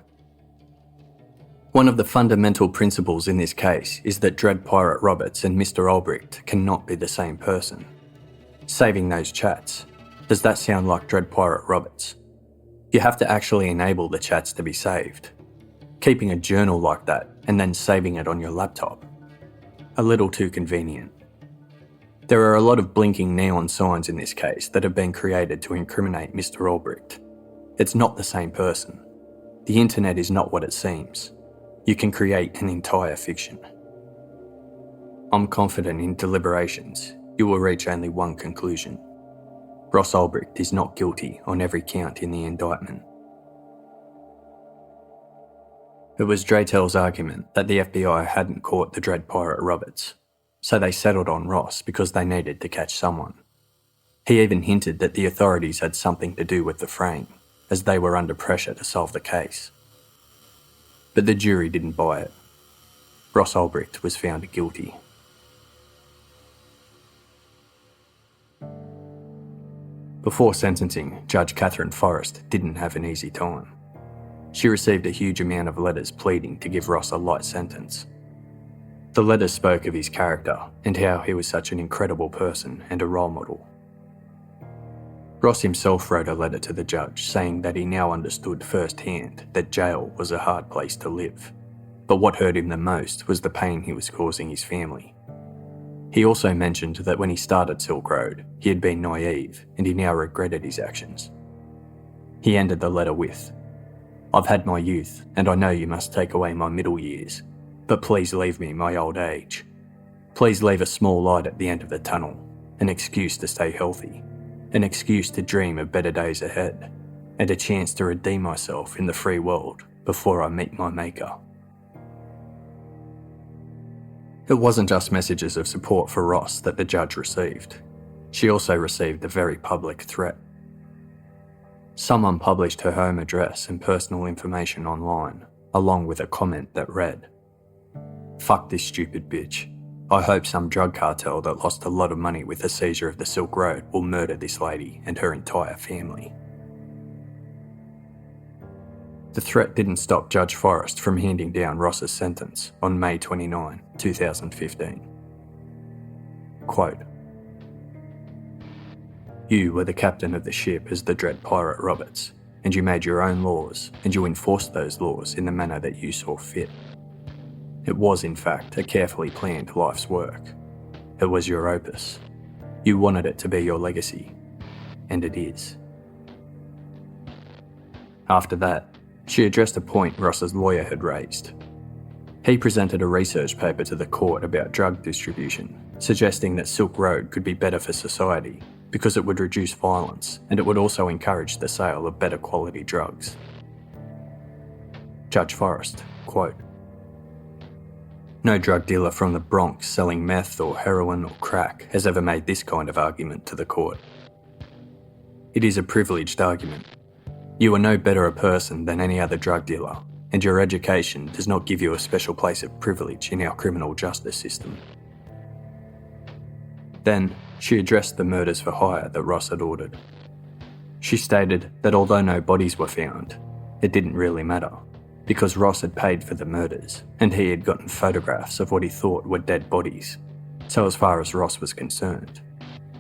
"One of the fundamental principles in this case is that Dread Pirate Roberts and Mr. Ulbricht cannot be the same person. Saving those chats, does that sound like Dread Pirate Roberts? You have to actually enable the chats to be saved. Keeping a journal like that and then saving it on your laptop. A little too convenient. There are a lot of blinking neon signs in this case that have been created to incriminate Mr. Ulbricht. It's not the same person. The internet is not what it seems. You can create an entire fiction. I'm confident in deliberations, you will reach only one conclusion. Ross Ulbricht is not guilty on every count in the indictment." It was Draytell's argument that the FBI hadn't caught the Dread Pirate Roberts, so they settled on Ross because they needed to catch someone. He even hinted that the authorities had something to do with the frame, as they were under pressure to solve the case. But the jury didn't buy it. Ross Ulbricht was found guilty. Before sentencing, Judge Catherine Forrest didn't have an easy time. She received a huge amount of letters pleading to give Ross a light sentence. The letters spoke of his character and how he was such an incredible person and a role model. Ross himself wrote a letter to the judge saying that he now understood firsthand that jail was a hard place to live, but what hurt him the most was the pain he was causing his family. He also mentioned that when he started Silk Road, he had been naive and he now regretted his actions. He ended the letter with, "I've had my youth, and I know you must take away my middle years, but please leave me my old age. Please leave a small light at the end of the tunnel, an excuse to stay healthy, an excuse to dream of better days ahead, and a chance to redeem myself in the free world before I meet my maker." It wasn't just messages of support for Ross that the judge received. She also received a very public threat. Someone published her home address and personal information online, along with a comment that read, "Fuck this stupid bitch. I hope some drug cartel that lost a lot of money with the seizure of the Silk Road will murder this lady and her entire family." The threat didn't stop Judge Forrest from handing down Ross's sentence on May 29, 2015. Quote, "You were the captain of the ship as the Dread Pirate Roberts, and you made your own laws, and you enforced those laws in the manner that you saw fit. It was, in fact, a carefully planned life's work. It was your opus. You wanted it to be your legacy, and it is." After that, she addressed a point Ross's lawyer had raised. He presented a research paper to the court about drug distribution, suggesting that Silk Road could be better for society because it would reduce violence and it would also encourage the sale of better quality drugs. Judge Forrest, quote, "No drug dealer from the Bronx selling meth or heroin or crack has ever made this kind of argument to the court. It is a privileged argument. You are no better a person than any other drug dealer, and your education does not give you a special place of privilege in our criminal justice system." Then, she addressed the murders for hire that Ross had ordered. She stated that although no bodies were found, it didn't really matter, because Ross had paid for the murders and he had gotten photographs of what he thought were dead bodies. So as far as Ross was concerned,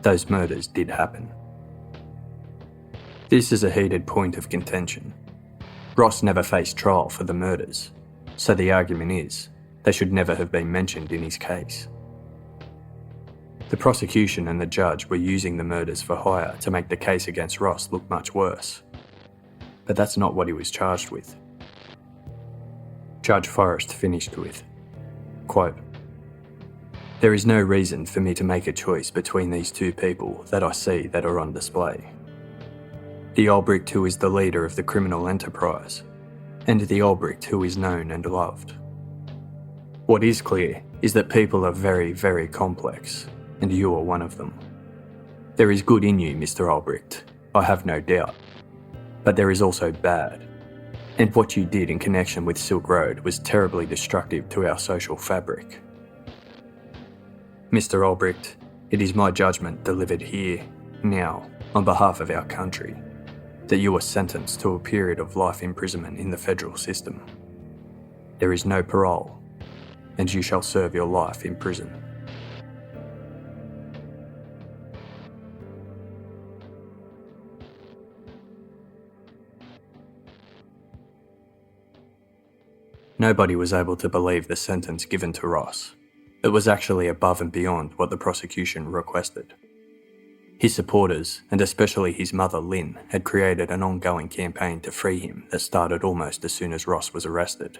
those murders did happen. This is a heated point of contention. Ross never faced trial for the murders, so the argument is they should never have been mentioned in his case. The prosecution and the judge were using the murders for hire to make the case against Ross look much worse. But that's not what he was charged with. Judge Forrest finished with, quote, "There is no reason for me to make a choice between these two people that I see that are on display. The Ulbricht who is the leader of the criminal enterprise, and the Ulbricht who is known and loved. What is clear is that people are very, very complex, and you are one of them. There is good in you, Mr. Ulbricht, I have no doubt. But there is also bad. And what you did in connection with Silk Road was terribly destructive to our social fabric. Mr. Ulbricht, it is my judgment delivered here, now, on behalf of our country, that you are sentenced to a period of life imprisonment in the federal system. There is no parole, and you shall serve your life in prison." Nobody was able to believe the sentence given to Ross. It was actually above and beyond what the prosecution requested. His supporters, and especially his mother Lynn, had created an ongoing campaign to free him that started almost as soon as Ross was arrested.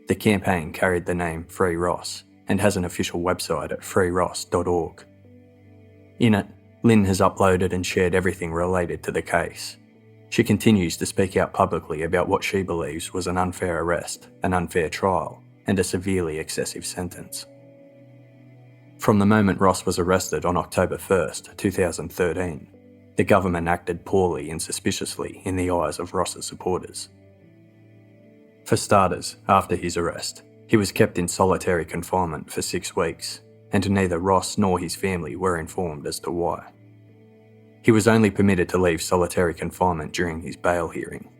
The campaign carried the name Free Ross and has an official website at freeross.org. In it, Lynn has uploaded and shared everything related to the case. She continues to speak out publicly about what she believes was an unfair arrest, an unfair trial, and a severely excessive sentence. From the moment Ross was arrested on October 1st, 2013, the government acted poorly and suspiciously in the eyes of Ross's supporters. For starters, after his arrest, he was kept in solitary confinement for 6 weeks, and neither Ross nor his family were informed as to why. He was only permitted to leave solitary confinement during his bail hearing.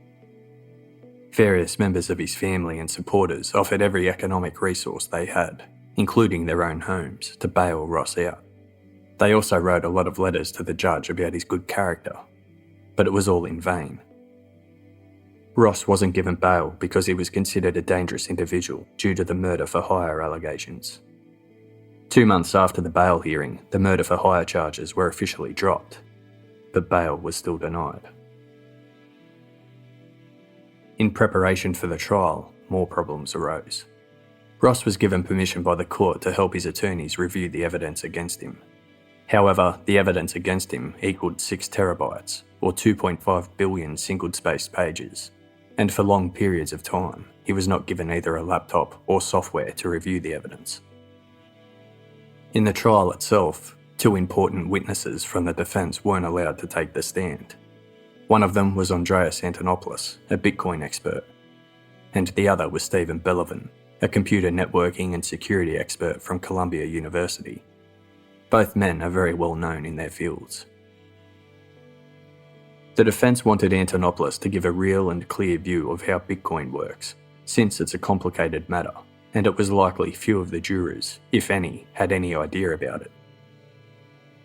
Various members of his family and supporters offered every economic resource they had, including their own homes, to bail Ross out. They also wrote a lot of letters to the judge about his good character, but it was all in vain. Ross wasn't given bail because he was considered a dangerous individual due to the murder for hire allegations. 2 months after the bail hearing, the murder for hire charges were officially dropped, but bail was still denied. In preparation for the trial, more problems arose. Ross was given permission by the court to help his attorneys review the evidence against him. However, the evidence against him equaled 6 terabytes, or 2.5 billion single-spaced pages, and for long periods of time, he was not given either a laptop or software to review the evidence. In the trial itself, 2 important witnesses from the defence weren't allowed to take the stand. One of them was Andreas Antonopoulos, a Bitcoin expert, and the other was Stephen Bellovin, a computer networking and security expert from Columbia University. Both men are very well known in their fields. The defence wanted Antonopoulos to give a real and clear view of how Bitcoin works, since it's a complicated matter, and it was likely few of the jurors, if any, had any idea about it.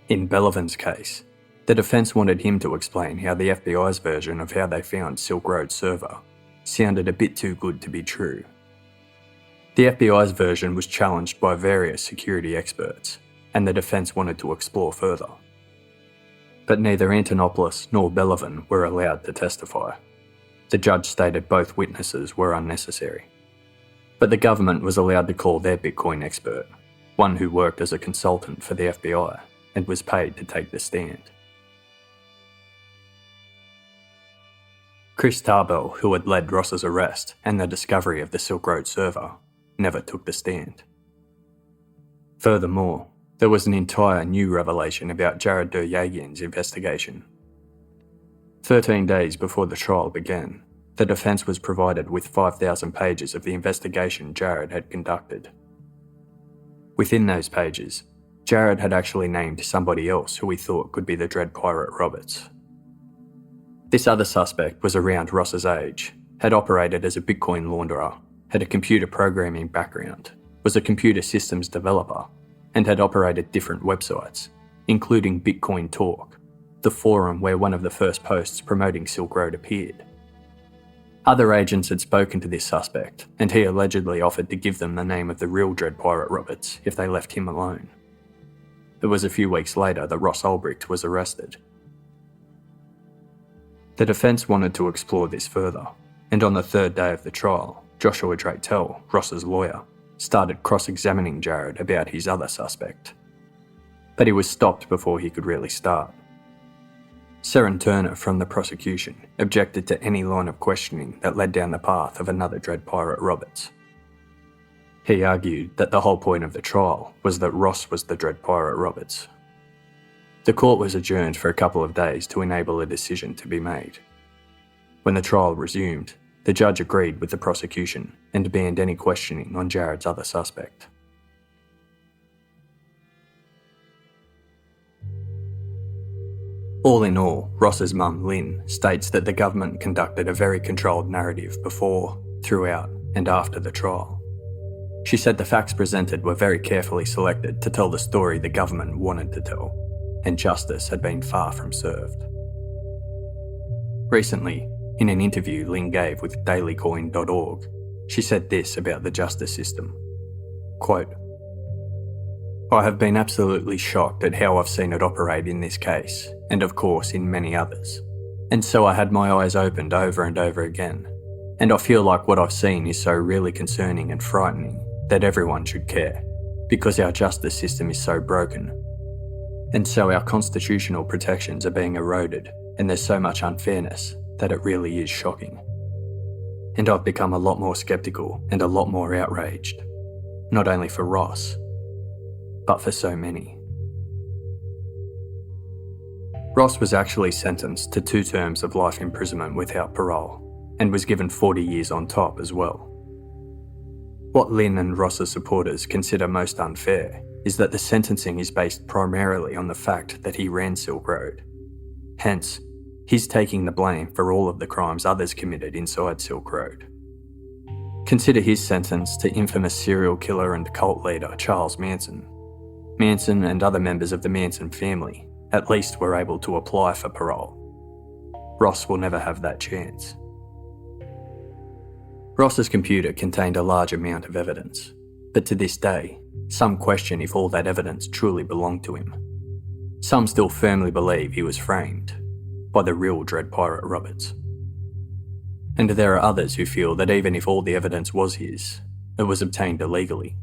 In Bellovin's case, the defence wanted him to explain how the FBI's version of how they found Silk Road's server sounded a bit too good to be true. The FBI's version was challenged by various security experts, and the defence wanted to explore further. But neither Antonopoulos nor Bellovin were allowed to testify. The judge stated both witnesses were unnecessary. But the government was allowed to call their Bitcoin expert, one who worked as a consultant for the FBI and was paid to take the stand. Chris Tarbell, who had led Ross's arrest and the discovery of the Silk Road server, never took the stand. Furthermore, there was an entire new revelation about Jared Duryagin's investigation. 13 days before the trial began, the defence was provided with 5,000 pages of the investigation Jared had conducted. Within those pages, Jared had actually named somebody else who he thought could be the Dread Pirate Roberts. This other suspect was around Ross's age, had operated as a Bitcoin launderer, had a computer programming background, was a computer systems developer, and had operated different websites, including Bitcoin Talk, the forum where one of the first posts promoting Silk Road appeared. Other agents had spoken to this suspect, and he allegedly offered to give them the name of the real Dread Pirate Roberts if they left him alone. It was a few weeks later that Ross Ulbricht was arrested. The defence wanted to explore this further, and on the third day of the trial, Joshua Draytell, Ross's lawyer, started cross-examining Jared about his other suspect. But he was stopped before he could really start. Seren Turner from the prosecution objected to any line of questioning that led down the path of another Dread Pirate Roberts. He argued that the whole point of the trial was that Ross was the Dread Pirate Roberts. The court was adjourned for a couple of days to enable a decision to be made. When the trial resumed, the judge agreed with the prosecution and banned any questioning on Jared's other suspect. All in all, Ross's mum, Lynn, states that the government conducted a very controlled narrative before, throughout, and after the trial. She said the facts presented were very carefully selected to tell the story the government wanted to tell, and justice had been far from served. Recently, in an interview Lynn gave with dailycoin.org, she said this about the justice system. Quote, "I have been absolutely shocked at how I've seen it operate in this case, and of course in many others. And so I had my eyes opened over and over again. And I feel like what I've seen is so really concerning and frightening that everyone should care, because our justice system is so broken. And so our constitutional protections are being eroded, and there's so much unfairness that it really is shocking. And I've become a lot more sceptical and a lot more outraged, not only for Ross, but for so many." Ross was actually sentenced to 2 terms of life imprisonment without parole, and was given 40 years on top as well. What Lynn and Ross's supporters consider most unfair is that the sentencing is based primarily on the fact that he ran Silk Road. Hence, he's taking the blame for all of the crimes others committed inside Silk Road. Consider his sentence to infamous serial killer and cult leader Charles Manson. Manson and other members of the Manson family at least were able to apply for parole. Ross will never have that chance. Ross's computer contained a large amount of evidence, but to this day, some question if all that evidence truly belonged to him. Some still firmly believe he was framed by the real Dread Pirate Roberts. And there are others who feel that even if all the evidence was his, it was obtained illegally.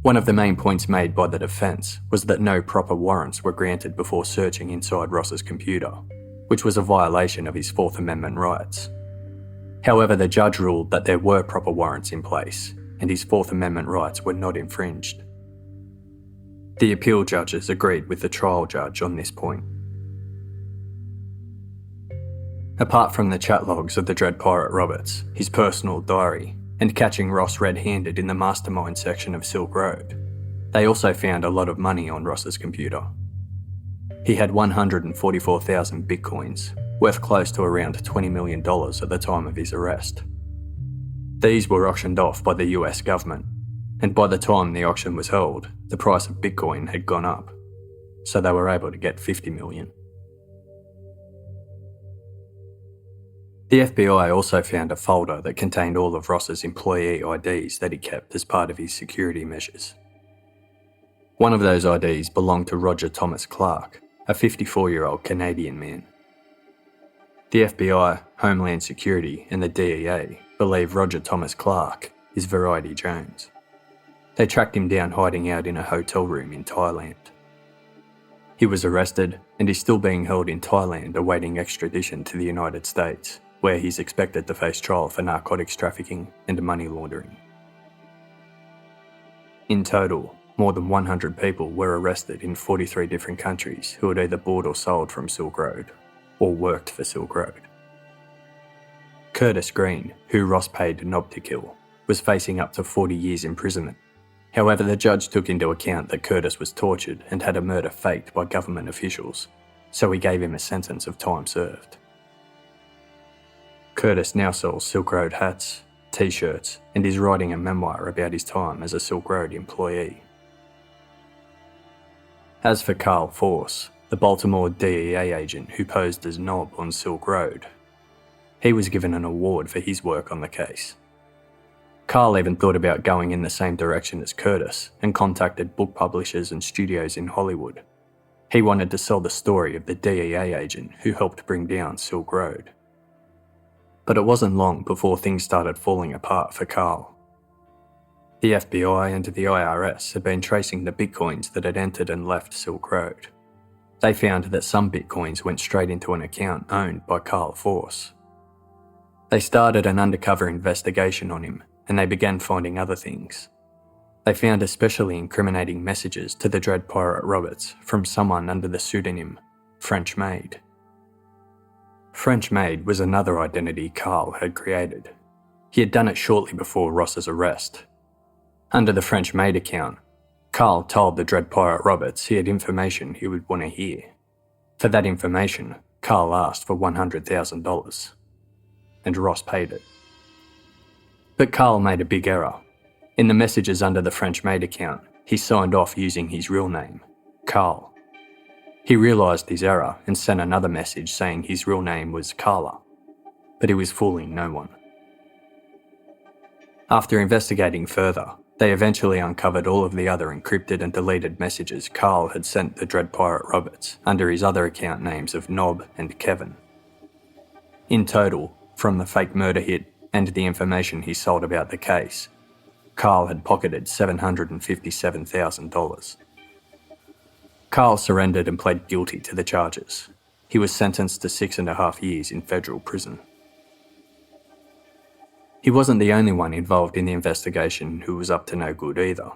One of the main points made by the defence was that no proper warrants were granted before searching inside Ross's computer, which was a violation of his Fourth Amendment rights. However, the judge ruled that there were proper warrants in place, and his Fourth Amendment rights were not infringed. The appeal judges agreed with the trial judge on this point. Apart from the chat logs of the Dread Pirate Roberts, his personal diary, and catching Ross red-handed in the mastermind section of Silk Road, they also found a lot of money on Ross's computer. He had 144,000 bitcoins, worth close to around $20 million at the time of his arrest. These were auctioned off by the US government, and by the time the auction was held, the price of Bitcoin had gone up, so they were able to get 50 million. The FBI also found a folder that contained all of Ross's employee IDs that he kept as part of his security measures. One of those IDs belonged to Roger Thomas Clark, a 54-year-old Canadian man. The FBI, Homeland Security and the DEA believe Roger Thomas Clark is Variety Jones. They tracked him down hiding out in a hotel room in Thailand. He was arrested and is still being held in Thailand awaiting extradition to the United States, where he's expected to face trial for narcotics trafficking and money laundering. In total, more than 100 people were arrested in 43 different countries who had either bought or sold from Silk Road, or worked for Silk Road. Curtis Green, who Ross paid Knob to kill, was facing up to 40 years imprisonment. However, the judge took into account that Curtis was tortured and had a murder faked by government officials, so he gave him a sentence of time served. Curtis now sells Silk Road hats, t-shirts, and is writing a memoir about his time as a Silk Road employee. As for Carl Force, the Baltimore DEA agent who posed as Knob on Silk Road, he was given an award for his work on the case. Carl even thought about going in the same direction as Curtis and contacted book publishers and studios in Hollywood. He wanted to sell the story of the DEA agent who helped bring down Silk Road. But it wasn't long before things started falling apart for Carl. The FBI and the IRS had been tracing the bitcoins that had entered and left Silk Road. They found that some bitcoins went straight into an account owned by Carl Force. They started an undercover investigation on him, and they began finding other things. They found especially incriminating messages to the Dread Pirate Roberts from someone under the pseudonym French Maid. French Maid was another identity Carl had created. He had done it shortly before Ross's arrest. Under the French Maid account, Carl told the Dread Pirate Roberts he had information he would want to hear. For that information, Carl asked for $100,000, and Ross paid it. But Carl made a big error. In the messages under the French Maid account, he signed off using his real name, Carl. He realised his error and sent another message saying his real name was Carla, but he was fooling no one. After investigating further, they eventually uncovered all of the other encrypted and deleted messages Carl had sent the Dread Pirate Roberts under his other account names of Knob and Kevin. In total, from the fake murder hit and the information he sold about the case, Carl had pocketed $757,000. Carl surrendered and pled guilty to the charges. He was sentenced to 6.5 years in federal prison. He wasn't the only one involved in the investigation who was up to no good either.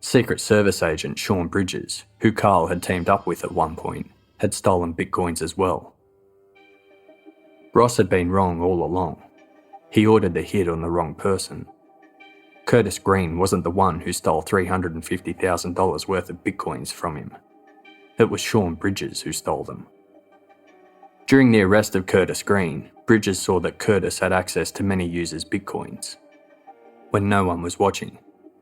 Secret Service agent Sean Bridges, who Carl had teamed up with at one point, had stolen bitcoins as well. Ross had been wrong all along. He ordered the hit on the wrong person. Curtis Green wasn't the one who stole $350,000 worth of bitcoins from him. It was Sean Bridges who stole them. During the arrest of Curtis Green, Bridges saw that Curtis had access to many users' bitcoins. When no one was watching,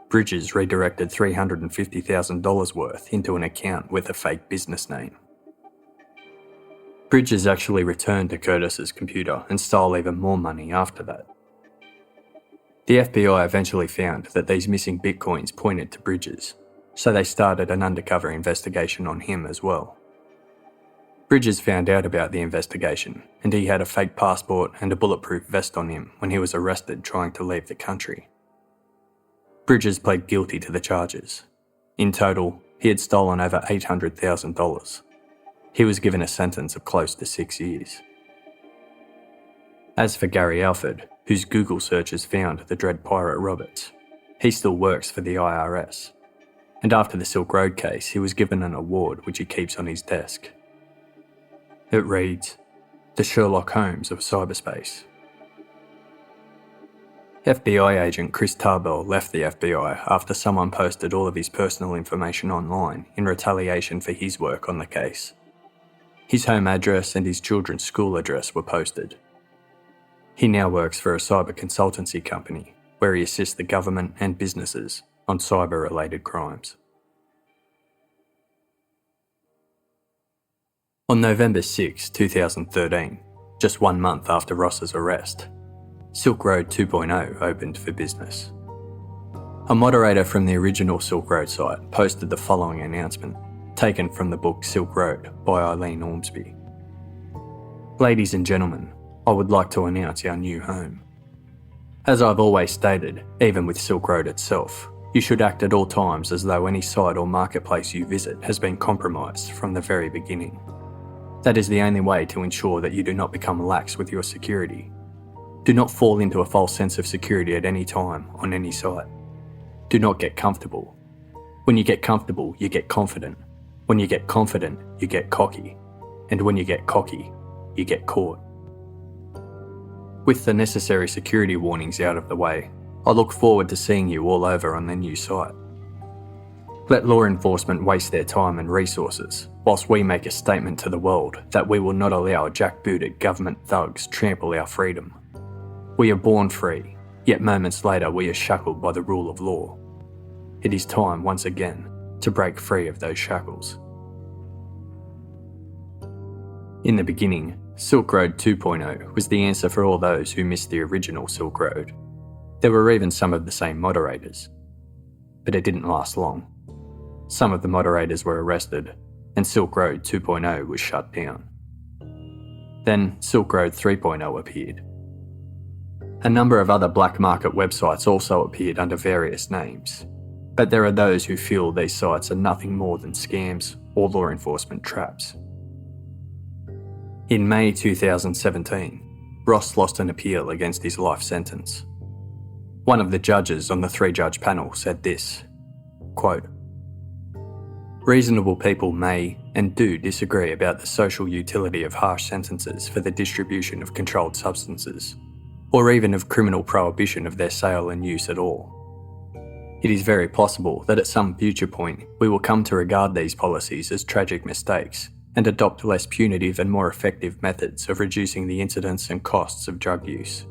Bridges redirected $350,000 worth into an account with a fake business name. Bridges actually returned to Curtis's computer and stole even more money after that. The FBI eventually found that these missing bitcoins pointed to Bridges, so they started an undercover investigation on him as well. Bridges found out about the investigation, and he had a fake passport and a bulletproof vest on him when he was arrested trying to leave the country. Bridges pled guilty to the charges. In total, he had stolen over $800,000. He was given a sentence of close to 6 years. As for Gary Alford, whose Google searches found the Dread Pirate Roberts, he still works for the IRS. And after the Silk Road case, he was given an award which he keeps on his desk. It reads, "The Sherlock Holmes of cyberspace." FBI agent Chris Tarbell left the FBI after someone posted all of his personal information online in retaliation for his work on the case. His home address and his children's school address were posted. He now works for a cyber consultancy company where he assists the government and businesses on cyber-related crimes. On November 6, 2013, just 1 month after Ross's arrest, Silk Road 2.0 opened for business. A moderator from the original Silk Road site posted the following announcement, taken from the book Silk Road by Eileen Ormsby. "Ladies and gentlemen, I would like to announce our new home. As I've always stated, even with Silk Road itself, you should act at all times as though any site or marketplace you visit has been compromised from the very beginning. That is the only way to ensure that you do not become lax with your security. Do not fall into a false sense of security at any time on any site. Do not get comfortable. When you get comfortable, you get confident. When you get confident, you get cocky. And when you get cocky, you get caught." With the necessary security warnings out of the way, I look forward to seeing you all over on the new site. Let law enforcement waste their time and resources, whilst we make a statement to the world that we will not allow jackbooted government thugs trample our freedom. We are born free, yet moments later we are shackled by the rule of law. It is time, once again, to break free of those shackles. In the beginning, Silk Road 2.0 was the answer for all those who missed the original Silk Road. There were even some of the same moderators. But it didn't last long. Some of the moderators were arrested, and Silk Road 2.0 was shut down. Then Silk Road 3.0 appeared. A number of other black market websites also appeared under various names, but there are those who feel these sites are nothing more than scams or law enforcement traps. In May 2017, Ross lost an appeal against his life sentence. One of the judges on the 3-judge panel said this, quote, "Reasonable people may and do disagree about the social utility of harsh sentences for the distribution of controlled substances, or even of criminal prohibition of their sale and use at all. It is very possible that at some future point we will come to regard these policies as tragic mistakes and adopt less punitive and more effective methods of reducing the incidence and costs of drug use.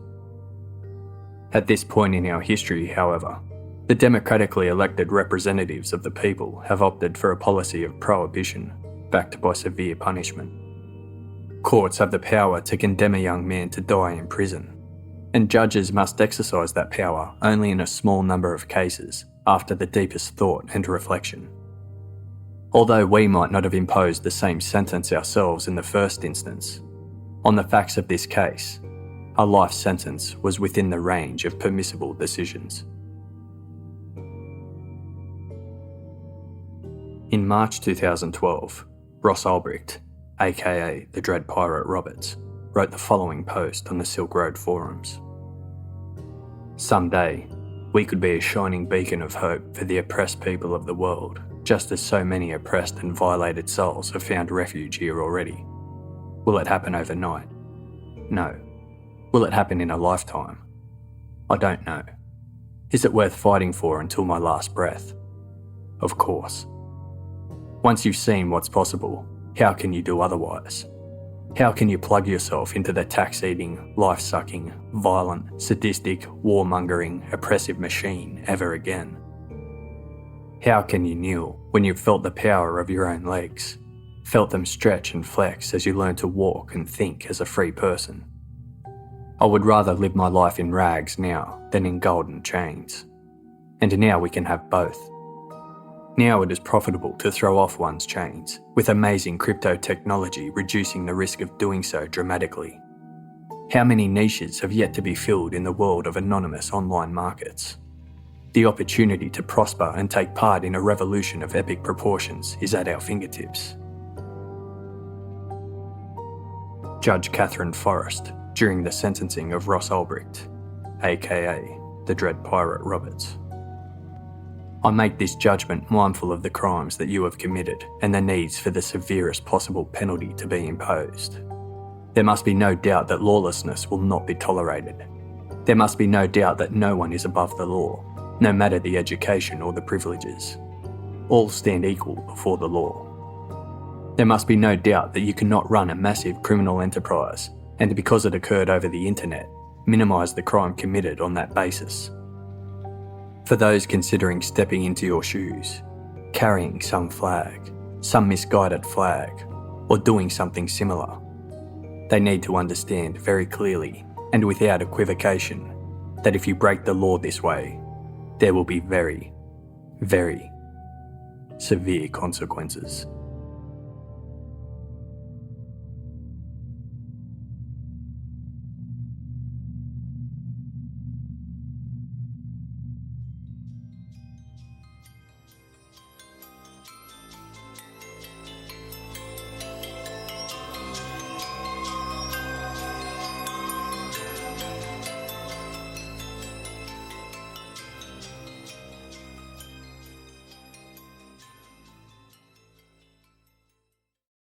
At this point in our history, however, the democratically elected representatives of the people have opted for a policy of prohibition, backed by severe punishment. Courts have the power to condemn a young man to die in prison, and judges must exercise that power only in a small number of cases after the deepest thought and reflection. Although we might not have imposed the same sentence ourselves in the first instance, on the facts of this case, a life sentence was within the range of permissible decisions. In March 2012, Ross Ulbricht, aka the Dread Pirate Roberts, wrote the following post on the Silk Road forums. "Someday, we could be a shining beacon of hope for the oppressed people of the world, just as so many oppressed and violated souls have found refuge here already. Will it happen overnight? No. Will it happen in a lifetime? I don't know. Is it worth fighting for until my last breath? Of course. Once you've seen what's possible, how can you do otherwise? How can you plug yourself into the tax-eating, life-sucking, violent, sadistic, warmongering, oppressive machine ever again? How can you kneel when you've felt the power of your own legs, felt them stretch and flex as you learn to walk and think as a free person? I would rather live my life in rags now than in golden chains. And now we can have both. Now it is profitable to throw off one's chains, with amazing crypto technology reducing the risk of doing so dramatically. How many niches have yet to be filled in the world of anonymous online markets? The opportunity to prosper and take part in a revolution of epic proportions is at our fingertips." Judge Catherine Forrest, during the sentencing of Ross Ulbricht, aka the Dread Pirate Roberts. "I make this judgment mindful of the crimes that you have committed and the needs for the severest possible penalty to be imposed. There must be no doubt that lawlessness will not be tolerated. There must be no doubt that no one is above the law, no matter the education or the privileges. All stand equal before the law. There must be no doubt that you cannot run a massive criminal enterprise and, because it occurred over the internet, minimise the crime committed on that basis. For those considering stepping into your shoes, carrying some flag, some misguided flag, or doing something similar, they need to understand very clearly and without equivocation that if you break the law this way, there will be very, very severe consequences."